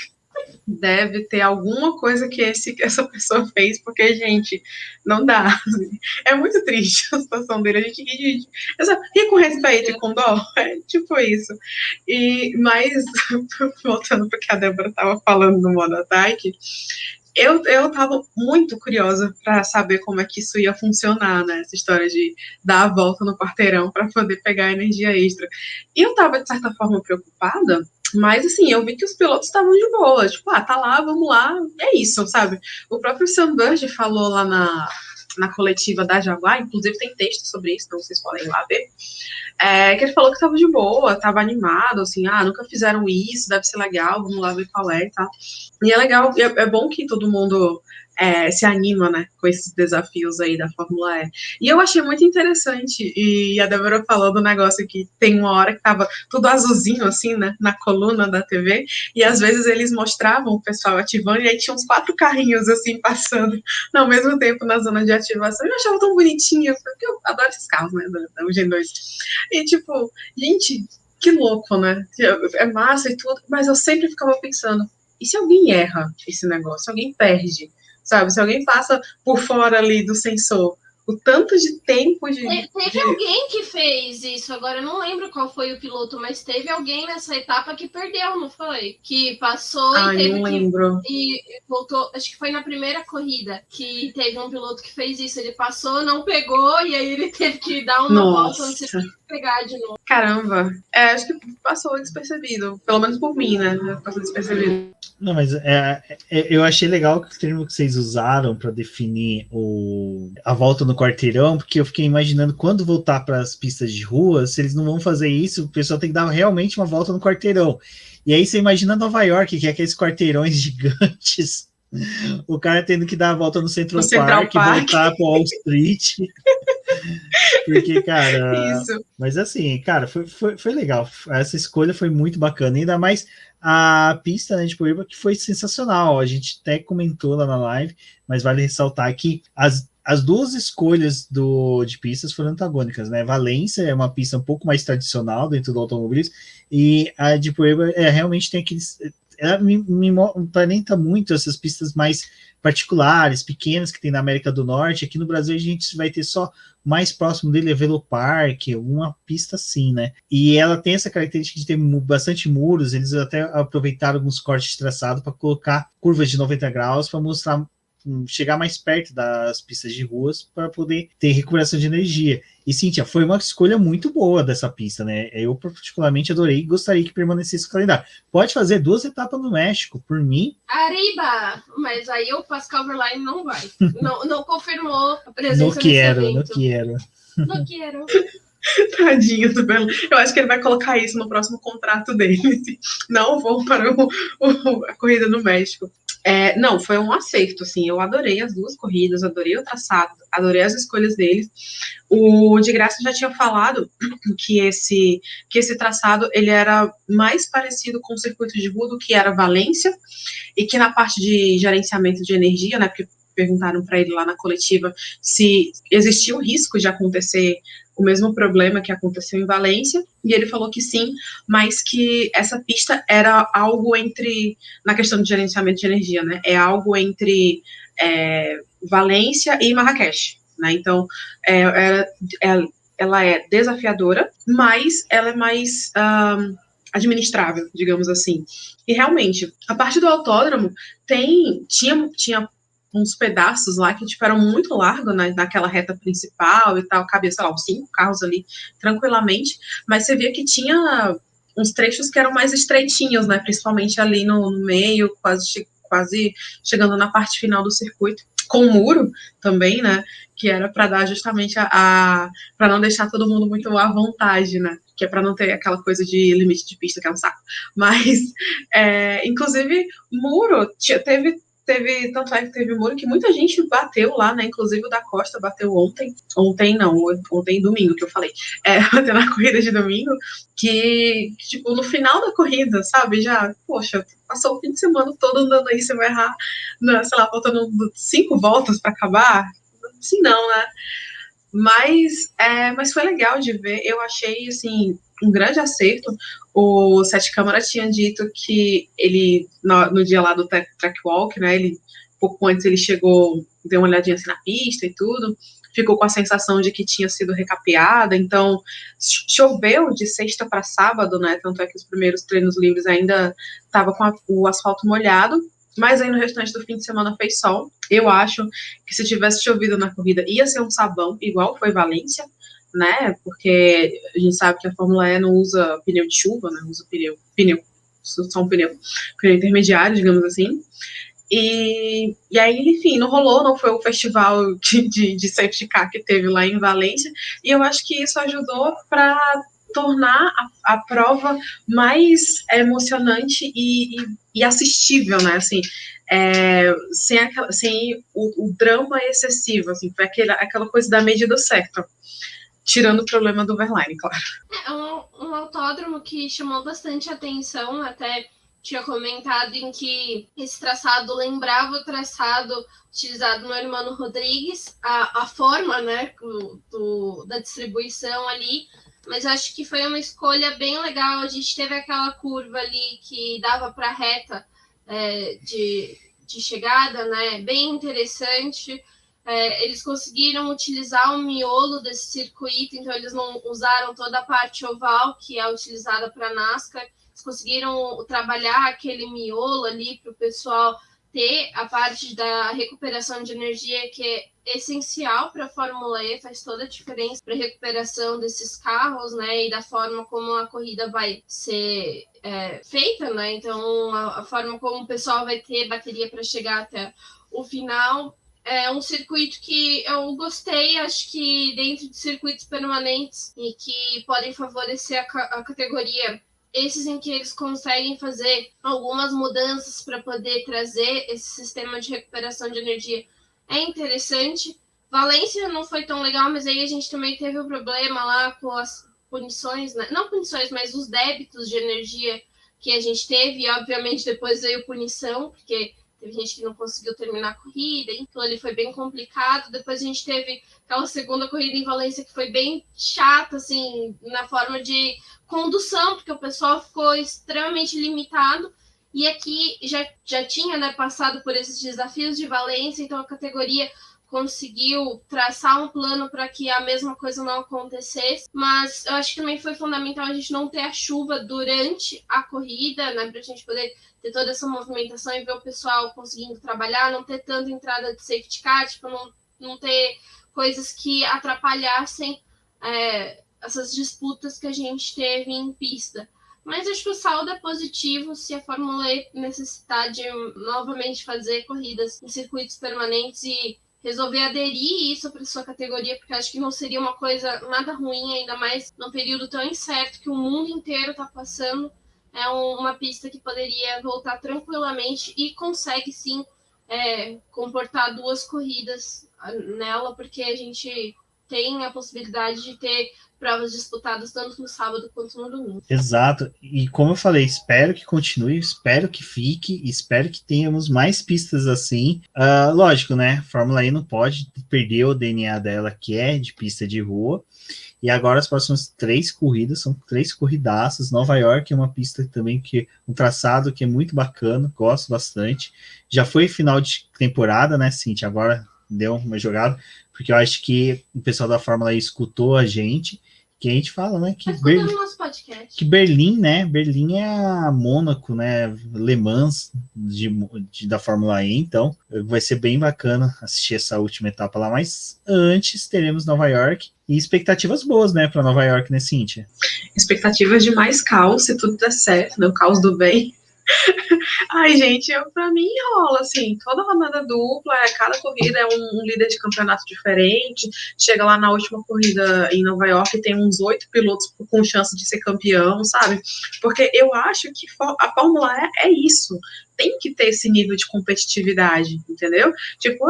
Deve ter alguma coisa que essa pessoa fez, porque, gente, não dá. É muito triste a situação dele. A gente ri com respeito e com dó. É tipo isso. Mas, voltando para o que a Débora estava falando no modo ataque, eu estava muito curiosa para saber como é que isso ia funcionar, né? Essa história de dar a volta no quarteirão para poder pegar energia extra. E eu estava, de certa forma, preocupada, mas, assim, eu vi que os pilotos estavam de boa. Tipo, tá lá, vamos lá, é isso, sabe? O próprio Sam Burge falou lá na coletiva da Jaguar, inclusive tem texto sobre isso, então vocês podem ir lá ver, que ele falou que estava de boa, estava animado, assim, nunca fizeram isso, deve ser legal, vamos lá ver qual é e tal. E é legal, é bom que todo mundo se anima, né, com esses desafios aí da Fórmula E. E eu achei muito interessante, e a Débora falou do negócio que tem uma hora que tava tudo azulzinho, assim, né, na coluna da TV, e às vezes eles mostravam o pessoal ativando, e aí tinha uns 4 carrinhos, assim, passando ao mesmo tempo na zona de ativação. Eu achava tão bonitinho, porque eu adoro esses carros, né, da Gen 2. E, tipo, gente, que louco, né? É massa e tudo, mas eu sempre ficava pensando, e se alguém erra esse negócio? Se alguém perde, sabe? Se alguém passa por fora ali do sensor, o tanto de tempo de... Teve alguém que fez isso, agora eu não lembro qual foi o piloto, mas teve alguém nessa etapa que perdeu, não foi? Que passou e teve não lembro. E voltou, acho que foi na primeira corrida, que teve um piloto que fez isso, ele passou, não pegou, e aí ele teve que dar uma volta antes de pegar de novo. Caramba, acho que passou despercebido, pelo menos por mim, né? Passou despercebido. Não, mas eu achei legal o termo que vocês usaram para definir a volta no quarteirão, porque eu fiquei imaginando quando voltar para as pistas de rua, se eles não vão fazer isso, o pessoal tem que dar realmente uma volta no quarteirão. E aí você imagina Nova York, que é aqueles quarteirões gigantes, o cara tendo que dar a volta no Central Park, voltar para Wall Street. Porque, cara... Isso. Mas assim, cara, foi legal. Essa escolha foi muito bacana. Ainda mais a pista, né, de Poíba, que foi sensacional. A gente até comentou lá na live, mas vale ressaltar que as duas escolhas de pistas foram antagônicas, né? Valência é uma pista um pouco mais tradicional dentro do automobilismo, e a de Poíba realmente tem aqueles... Ela me aparenta muito essas pistas mais particulares, pequenas, que tem na América do Norte. Aqui no Brasil a gente vai ter só mais próximo dele é Velo Park, uma pista assim, né? E ela tem essa característica de ter bastante muros, eles até aproveitaram alguns cortes de traçado para colocar curvas de 90 graus para mostrar, chegar mais perto das pistas de ruas para poder ter recuperação de energia. E, Cíntia, foi uma escolha muito boa dessa pista, né? Eu particularmente adorei e gostaria que permanecesse no calendário. Pode fazer 2 etapas no México, por mim. Arriba! Mas aí o Pascal Verlaine não vai. não confirmou a presença Não quero. Não quero. Tadinho do Belo. Eu acho que ele vai colocar isso no próximo contrato dele. Não vou para a corrida no México. Não, foi um acerto, assim, eu adorei as 2 corridas, adorei o traçado, adorei as escolhas deles. O de Graça já tinha falado que esse traçado, ele era mais parecido com o circuito de rua do que era Valência, e que na parte de gerenciamento de energia, né, porque perguntaram para ele lá na coletiva se existia o risco de acontecer o mesmo problema que aconteceu em Valência, e ele falou que sim, mas que essa pista era algo entre, na questão de gerenciamento de energia, né, é algo entre Valência e Marrakech, né, então ela é desafiadora, mas ela é mais administrável, digamos assim. E realmente, a parte do autódromo tinha uns pedaços lá que tipo, eram muito largos, né, naquela reta principal e tal, cabia, sei lá, uns 5 carros ali tranquilamente, mas você via que tinha uns trechos que eram mais estreitinhos, né, principalmente ali no meio, quase chegando na parte final do circuito, com o muro também, né, que era para dar justamente para não deixar todo mundo muito à vontade, né, que é para não ter aquela coisa de limite de pista, que é um saco. Mas, inclusive, muro, teve tanto é que teve muro que muita gente bateu lá, né? Inclusive o da Costa bateu ontem domingo que eu falei. Bateu na corrida de domingo, que, tipo, no final da corrida, sabe? Já, poxa, passou o fim de semana todo andando aí, você vai errar, sei lá, faltando 5 voltas para acabar? Assim não, né? Mas foi legal de ver, eu achei, assim, um grande acerto. O Sete Câmara tinha dito que ele, no dia lá do track walk, né, pouco antes ele chegou, deu uma olhadinha assim na pista e tudo, ficou com a sensação de que tinha sido recapeada, então choveu de sexta para sábado, né, tanto é que os primeiros treinos livres ainda estava com o asfalto molhado, mas aí no restante do fim de semana fez sol. Eu acho que se tivesse chovido na corrida ia ser um sabão, igual foi Valência, né? Porque a gente sabe que a Fórmula E não usa pneu de chuva, né? Usa só um pneu intermediário, digamos assim. E aí, enfim, não rolou, não foi o festival de safety car que teve lá em Valência, e eu acho que isso ajudou para tornar a prova mais emocionante e assistível, né, assim, sem o drama excessivo, assim, foi aquela coisa da medida certa, tirando o problema do Verlaine, claro. É um autódromo que chamou bastante atenção, até tinha comentado em que esse traçado lembrava o traçado utilizado no Hermano Rodrigues, a forma, né, da distribuição ali, mas acho que foi uma escolha bem legal. A gente teve aquela curva ali que dava para a reta de chegada, né, bem interessante. Eles conseguiram utilizar o miolo desse circuito, então eles não usaram toda a parte oval que é utilizada para NASCAR. Eles conseguiram trabalhar aquele miolo ali para o pessoal ter a parte da recuperação de energia, que é essencial para a Fórmula E, faz toda a diferença para a recuperação desses carros, né, e da forma como a corrida vai ser feita, né, então a forma como o pessoal vai ter bateria para chegar até o final. É um circuito que eu gostei, acho que dentro de circuitos permanentes e que podem favorecer a categoria, esses em que eles conseguem fazer algumas mudanças para poder trazer esse sistema de recuperação de energia, é interessante. Valência não foi tão legal, mas aí a gente também teve um problema lá com as punições, né? Não punições, mas os débitos de energia que a gente teve, e obviamente depois veio punição, porque teve gente que não conseguiu terminar a corrida, então ele foi bem complicado. Depois a gente teve aquela segunda corrida em Valência que foi bem chata, assim, na forma de condução, porque o pessoal ficou extremamente limitado. E aqui já tinha, né, passado por esses desafios de Valência, então a categoria conseguiu traçar um plano para que a mesma coisa não acontecesse, mas eu acho que também foi fundamental a gente não ter a chuva durante a corrida, né, para a gente poder ter toda essa movimentação e ver o pessoal conseguindo trabalhar, não ter tanta entrada de safety car, tipo, não ter coisas que atrapalhassem essas disputas que a gente teve em pista. Mas acho que o saldo é positivo se a Fórmula E necessitar de novamente fazer corridas em circuitos permanentes e resolver aderir isso para sua categoria, porque acho que não seria uma coisa nada ruim, ainda mais num período tão incerto que o mundo inteiro está passando. É uma pista que poderia voltar tranquilamente e consegue sim comportar 2 corridas nela, porque a gente tem a possibilidade de ter provas disputadas tanto no sábado quanto no domingo. Exato, e como eu falei, espero que continue, espero que fique, espero que tenhamos mais pistas assim. Lógico, né, Fórmula E não pode perder o DNA dela, que é de pista de rua, e agora as próximas 3 corridas são 3 corridaças. Nova York é uma pista também um traçado que é muito bacana, gosto bastante. Já foi final de temporada, né, Cintia? Agora deu uma jogada, porque eu acho que o pessoal da Fórmula E escutou a gente, que a gente fala, né, nosso podcast. Que Berlim, né, Berlim é a Mônaco, né, Le Mans da Fórmula E, então vai ser bem bacana assistir essa última etapa lá, mas antes teremos Nova York, e expectativas boas, né, para Nova York, né, Cíntia? Expectativas de mais caos, se tudo der certo, né, o caos do bem. Ai, gente, pra mim rola, assim, toda rodada dupla, cada corrida é um líder de campeonato diferente, chega lá na última corrida em Nova York e tem uns 8 pilotos com chance de ser campeão, sabe? Porque eu acho que a Fórmula E é isso, tem que ter esse nível de competitividade, entendeu? Tipo,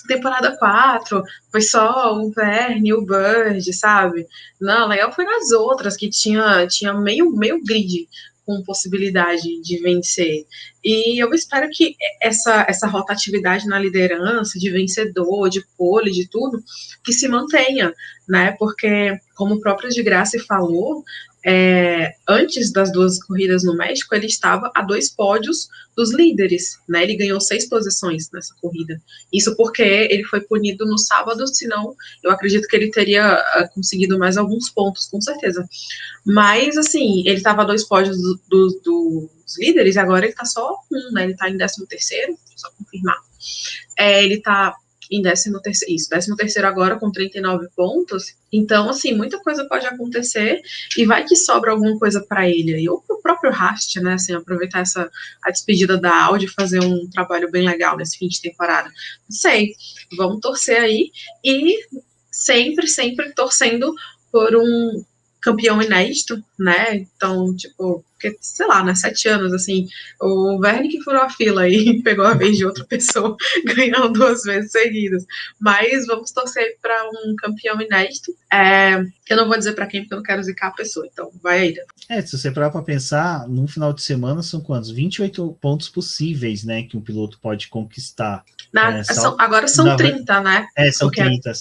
temporada 4 foi só o Verne e o Bird, sabe? Não, legal foi nas outras, que tinha meio grid com possibilidade de vencer. E eu espero que essa rotatividade na liderança, de vencedor, de pole, de tudo, que se mantenha, né? Porque, como o próprio de Graça falou, antes das 2 corridas no México, ele estava a 2 pódios dos líderes, né? Ele ganhou 6 posições nessa corrida. Isso porque ele foi punido no sábado, senão eu acredito que ele teria conseguido mais alguns pontos, com certeza. Mas, assim, ele estava a 2 pódios dos líderes, agora ele está só né? Ele está em 13º, só confirmar. Ele está em 13º, isso, 13º agora com 39 pontos. Então, assim, muita coisa pode acontecer e vai que sobra alguma coisa para ele aí, ou pro próprio Rast, né? Assim, aproveitar a despedida da Audi e fazer um trabalho bem legal nesse fim de temporada. Não sei, vamos torcer aí e sempre torcendo por um campeão inédito, né? Então, tipo, porque, sei lá, né? 7 anos, assim, o Verne que furou a fila e pegou a vez de outra pessoa, ganhando 2 vezes seguidas. Mas vamos torcer para um campeão inédito. Eu não vou dizer para quem, porque eu não quero zicar a pessoa, então vai aí. Se você parar para pensar, num final de semana são quantos? 28 pontos possíveis, né? Que um piloto pode conquistar. Agora são 30, né? São 30.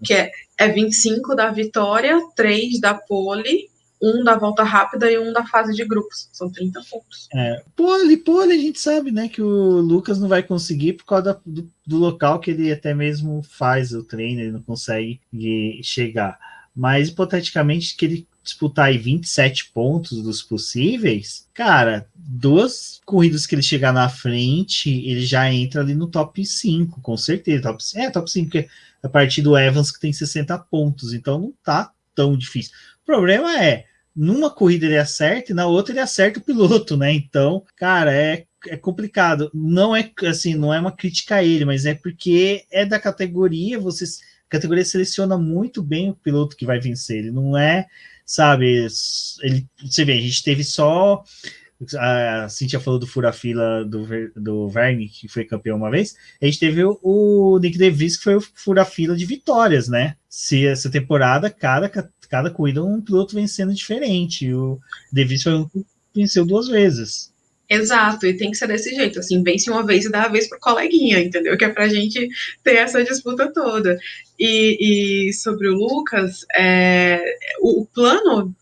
Que é 25 da vitória, 3 da pole, 1 da volta rápida e 1 da fase de grupos. São 30 pontos. Pole, a gente sabe, né, que o Lucas não vai conseguir por causa do local que ele até mesmo faz o treino, ele não consegue chegar. Mas, hipoteticamente, que ele disputar aí 27 pontos dos possíveis, cara, 2 corridas que ele chegar na frente, ele já entra ali no top 5, com certeza. Top 5, porque a partir do Evans que tem 60 pontos, então não tá tão difícil. O problema é, numa corrida ele acerta e na outra ele acerta o piloto, né? Então, cara, é complicado. Não é assim, não é uma crítica a ele, mas é porque é da categoria, a categoria seleciona muito bem o piloto que vai vencer. Ele não é, sabe, você vê, a gente teve só a Cíntia falou do fura-fila do Verne, que foi campeão uma vez. A gente teve o Nick DeVries, que foi o fura-fila de vitórias, né? Se essa temporada, cada corrida um piloto vencendo diferente. O DeVries foi um que venceu 2 vezes. Exato, e tem que ser desse jeito, assim, vence uma vez e dá a vez pro coleguinha, entendeu? Que é pra gente ter essa disputa toda. E sobre o Lucas, o plano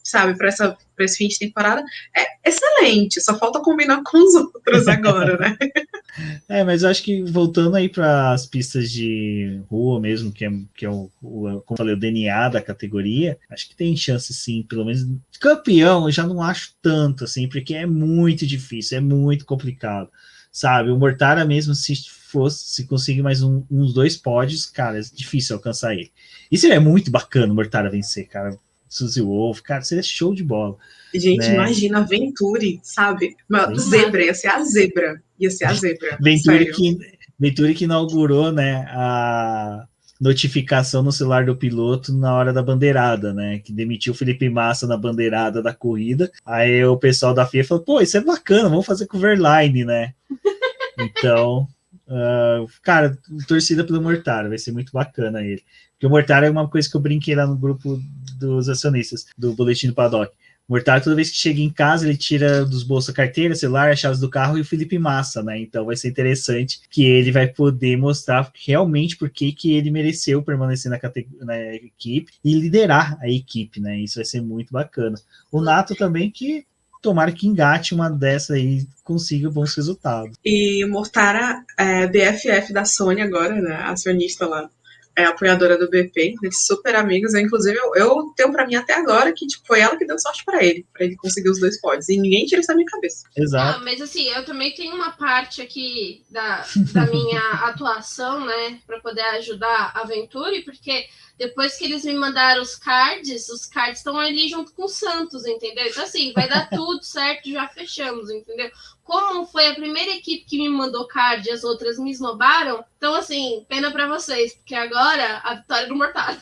sabe, para esse fim de temporada é excelente, só falta combinar com os outros agora, né? Mas eu acho que voltando aí para as pistas de rua mesmo, que é como eu falei, o DNA da categoria, acho que tem chance sim, pelo menos campeão eu já não acho tanto, assim, porque é muito difícil, é muito complicado, sabe? O Mortara mesmo, se conseguir mais uns 2 pódios, cara, é difícil alcançar ele. Isso é muito bacana o Mortara vencer, cara. Suzy Wolf, cara, seria show de bola. Gente, né? Imagina a Venturi, sabe? Zebra, ia ser a zebra. Venturi que inaugurou, né, a notificação no celular do piloto na hora da bandeirada, né, que demitiu o Felipe Massa na bandeirada da corrida. Aí o pessoal da FIA falou, pô, isso é bacana, vamos fazer com o Verlaine, né? Então, cara, torcida pelo Mortara, vai ser muito bacana ele. Porque o Mortara é uma coisa que eu brinquei lá no grupo dos acionistas, do Boletim do Paddock. O Mortara, toda vez que chega em casa, ele tira dos bolsos a carteira, celular, as chaves do carro e o Felipe Massa, né? Então vai ser interessante que ele vai poder mostrar realmente por que ele mereceu permanecer na equipe e liderar a equipe, né? Isso vai ser muito bacana. O Nato também, que tomara que engate uma dessa aí e consiga bons resultados. E o Mortara é BFF da Sony agora, né? Acionista lá. é apoiadora do BP, eles super amigos. Inclusive, eu tenho pra mim até agora que tipo, foi ela que deu sorte pra ele conseguir os 2 pódios. E ninguém tira isso da minha cabeça. Exato. Mas assim, eu também tenho uma parte aqui da minha atuação, né, para poder ajudar a Venturi, porque depois que eles me mandaram os cards estão ali junto com o Santos, entendeu? Então assim, vai dar tudo certo, já fechamos, entendeu? Como foi a primeira equipe que me mandou card e as outras me esnobaram, então assim, pena para vocês, porque agora a vitória do Mortado.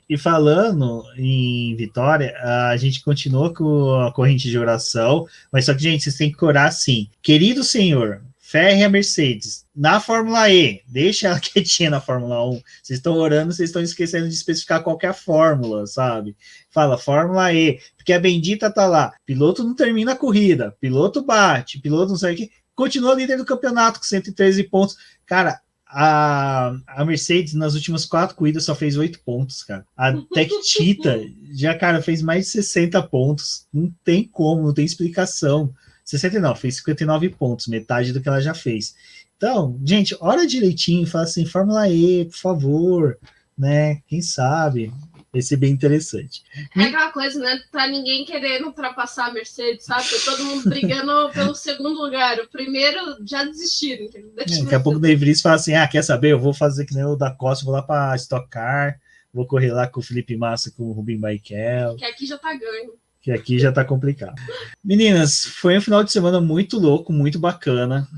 E falando em vitória, a gente continua com a corrente de oração, mas só que, gente, vocês têm que orar assim. Querido Senhor, ferre a Mercedes na Fórmula E, deixa ela quietinha na Fórmula 1. Vocês estão orando, vocês estão esquecendo de especificar qualquer fórmula, sabe? Fala Fórmula E, porque a bendita tá lá. Piloto não termina a corrida, piloto bate, piloto não sei o que, continua líder do campeonato com 113 pontos. Cara, a Mercedes, nas últimas 4 corridas, só fez 8 pontos, cara. A Tech Cheetah já, cara, fez mais de 60 pontos. Não tem como, não tem explicação. 69, fez 59 pontos, metade do que ela já fez. Então, gente, ora direitinho, fala assim, Fórmula E, por favor, né? Quem sabe? Vai ser bem interessante. É aquela coisa, né? Tá ninguém querendo ultrapassar a Mercedes, sabe? Tá todo mundo brigando pelo segundo lugar. O primeiro já desistiram, entendeu? Daqui a pouco o Dave Vries fala assim, quer saber? Eu vou fazer que nem o da Costa, vou lá para Stock Car, vou correr lá com o Felipe Massa, com o Rubinho Barrichello. Que aqui já tá ganho. Que aqui já tá complicado. Meninas, foi um final de semana muito louco, muito bacana.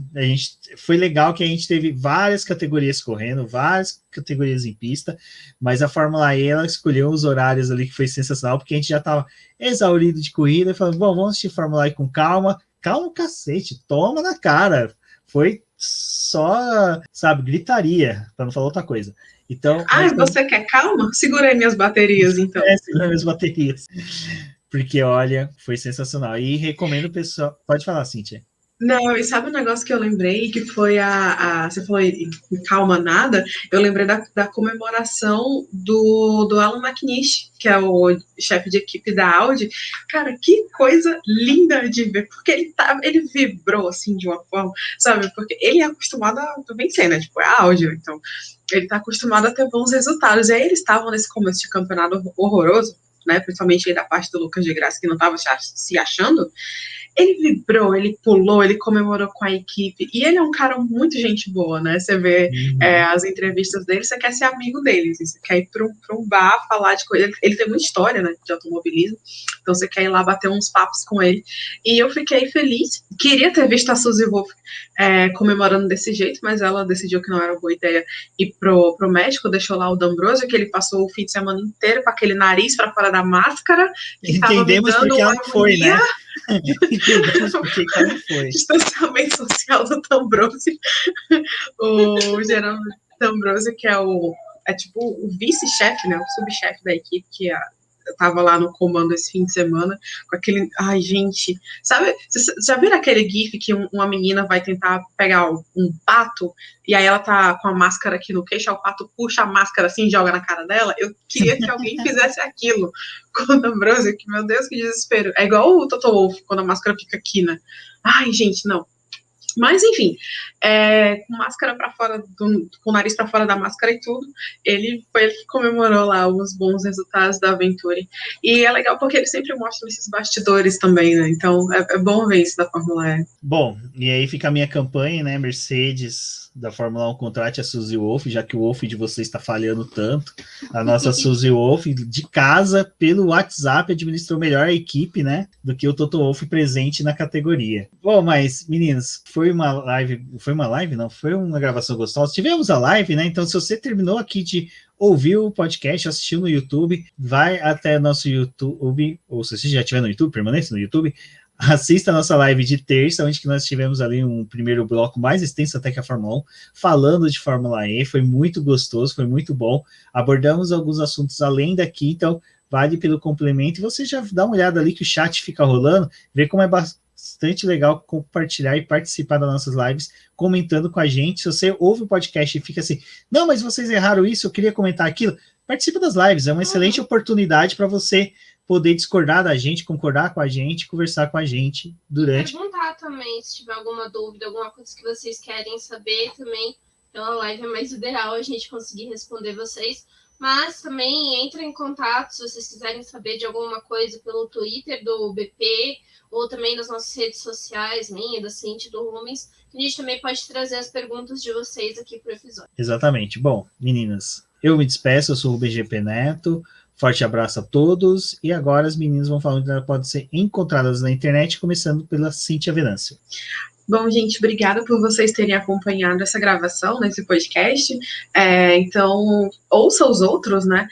Foi legal que a gente teve várias categorias correndo, várias categorias em pista, mas a Fórmula E, ela escolheu os horários ali que foi sensacional, porque a gente já tava exaurido de corrida, e falou, bom, vamos assistir Fórmula E com calma. Calma, cacete, toma na cara. Foi só, sabe, gritaria, para não falar outra coisa. Então, você quer calma? Segura aí minhas baterias, então. Segura minhas baterias. Porque, olha, foi sensacional. E recomendo o pessoal... Pode falar, Cíntia. Não, e sabe um negócio que eu lembrei, que foi você falou em calma nada, eu lembrei da comemoração do Alan McNish, que é o chefe de equipe da Audi. Cara, que coisa linda de ver, porque ele vibrou, assim, de uma forma, sabe, porque ele é acostumado a vencer, né, tipo, é a Audi, então, ele tá acostumado a ter bons resultados, e aí eles estavam nesse começo de campeonato horroroso, né, principalmente aí da parte do Lucas de Graça, que não estava se achando. Ele vibrou, ele pulou, ele comemorou com a equipe, e ele é um cara muito gente boa, né, você vê as entrevistas dele, você quer ser amigo dele, assim, você quer ir para um bar, falar de coisa, ele tem muita história, né, de automobilismo, então você quer ir lá bater uns papos com ele, e eu fiquei feliz, queria ter visto a Suzy Wolff comemorando desse jeito, mas ela decidiu que não era uma boa ideia ir pro México, deixou lá o D'Ambrosio, que ele passou o fim de semana inteiro com aquele nariz para fora da máscara, que entendemos porque ela foi, né? Entendemos porque ela não foi. Distanciamento social do D'Ambrosio, o Geraldo D'Ambrosio, que é tipo o vice-chefe, né, o subchefe da equipe, que tava lá no comando esse fim de semana, com aquele... Ai, gente, sabe, vocês já viram aquele gif que uma menina vai tentar pegar um pato, e aí ela tá com a máscara aqui no queixo, o pato puxa a máscara assim e joga na cara dela? Eu queria que alguém fizesse aquilo com o D'Ambrosio, que, meu Deus, que desespero. É igual o Toto Wolff, quando a máscara fica aqui, né? Ai, gente, não. Mas, enfim, com máscara para fora, com o nariz para fora da máscara e tudo, foi ele que comemorou lá os bons resultados da Venturi. E é legal porque ele sempre mostra esses bastidores também, né? Então, é bom ver isso da Fórmula E. Bom, e aí fica a minha campanha, né? Mercedes da Fórmula 1 contrate a Suzy Wolff, já que o Wolff de vocês está falhando tanto. A nossa Suzy Wolff, de casa, pelo WhatsApp, administrou melhor a equipe, né? Do que o Toto Wolff presente na categoria. Bom, mas, meninas, foi uma live? Não, foi uma gravação gostosa. Tivemos a live, né? Então, se você terminou aqui de ouvir o podcast, assistiu no YouTube, vai até nosso YouTube, ou se você já estiver no YouTube, permanece no YouTube, assista a nossa live de terça, onde que nós tivemos ali um primeiro bloco mais extenso até que a Fórmula 1, falando de Fórmula E, foi muito gostoso, foi muito bom, abordamos alguns assuntos além daqui, então vale pelo complemento, e você já dá uma olhada ali que o chat fica rolando, vê como é bastante legal compartilhar e participar das nossas lives, comentando com a gente. Se você ouve o podcast e fica assim, não, mas vocês erraram isso, eu queria comentar aquilo, participa das lives, é uma excelente oportunidade para você poder discordar da gente, concordar com a gente, conversar com a gente durante... Perguntar também, se tiver alguma dúvida, alguma coisa que vocês querem saber também, pela live é mais ideal a gente conseguir responder vocês. Mas também entrem em contato se vocês quiserem saber de alguma coisa pelo Twitter do BP, ou também nas nossas redes sociais, minha, da Cinti, do Rumens. A gente também pode trazer as perguntas de vocês aqui para o episódio. Exatamente. Bom, meninas, eu me despeço, eu sou o BGP Neto. Forte abraço a todos. E agora as meninas vão falar onde elas podem ser encontradas na internet, começando pela Cíntia Venâncio. Bom, gente, obrigada por vocês terem acompanhado essa gravação, nesse podcast. Então, ouça os outros, né?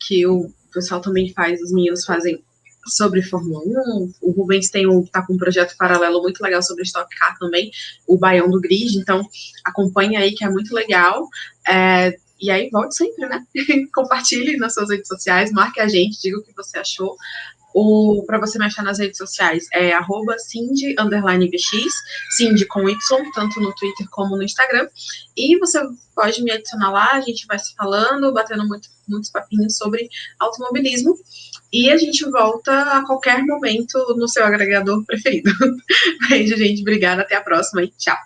Que o pessoal também faz, os meninos fazem sobre Fórmula 1. O Rubens tá com um projeto paralelo muito legal sobre Stock Car também, o Baião do Grid. Então, acompanha aí, que é muito legal. E aí, volte sempre, né? Compartilhe nas suas redes sociais, marque a gente, diga o que você achou. Para você me achar nas redes sociais é @Cindy_BX, Cindy com Y, tanto no Twitter como no Instagram. E você pode me adicionar lá, a gente vai se falando, batendo muitos papinhos sobre automobilismo. E a gente volta a qualquer momento no seu agregador preferido. Beijo, gente. Obrigada. Até a próxima e tchau.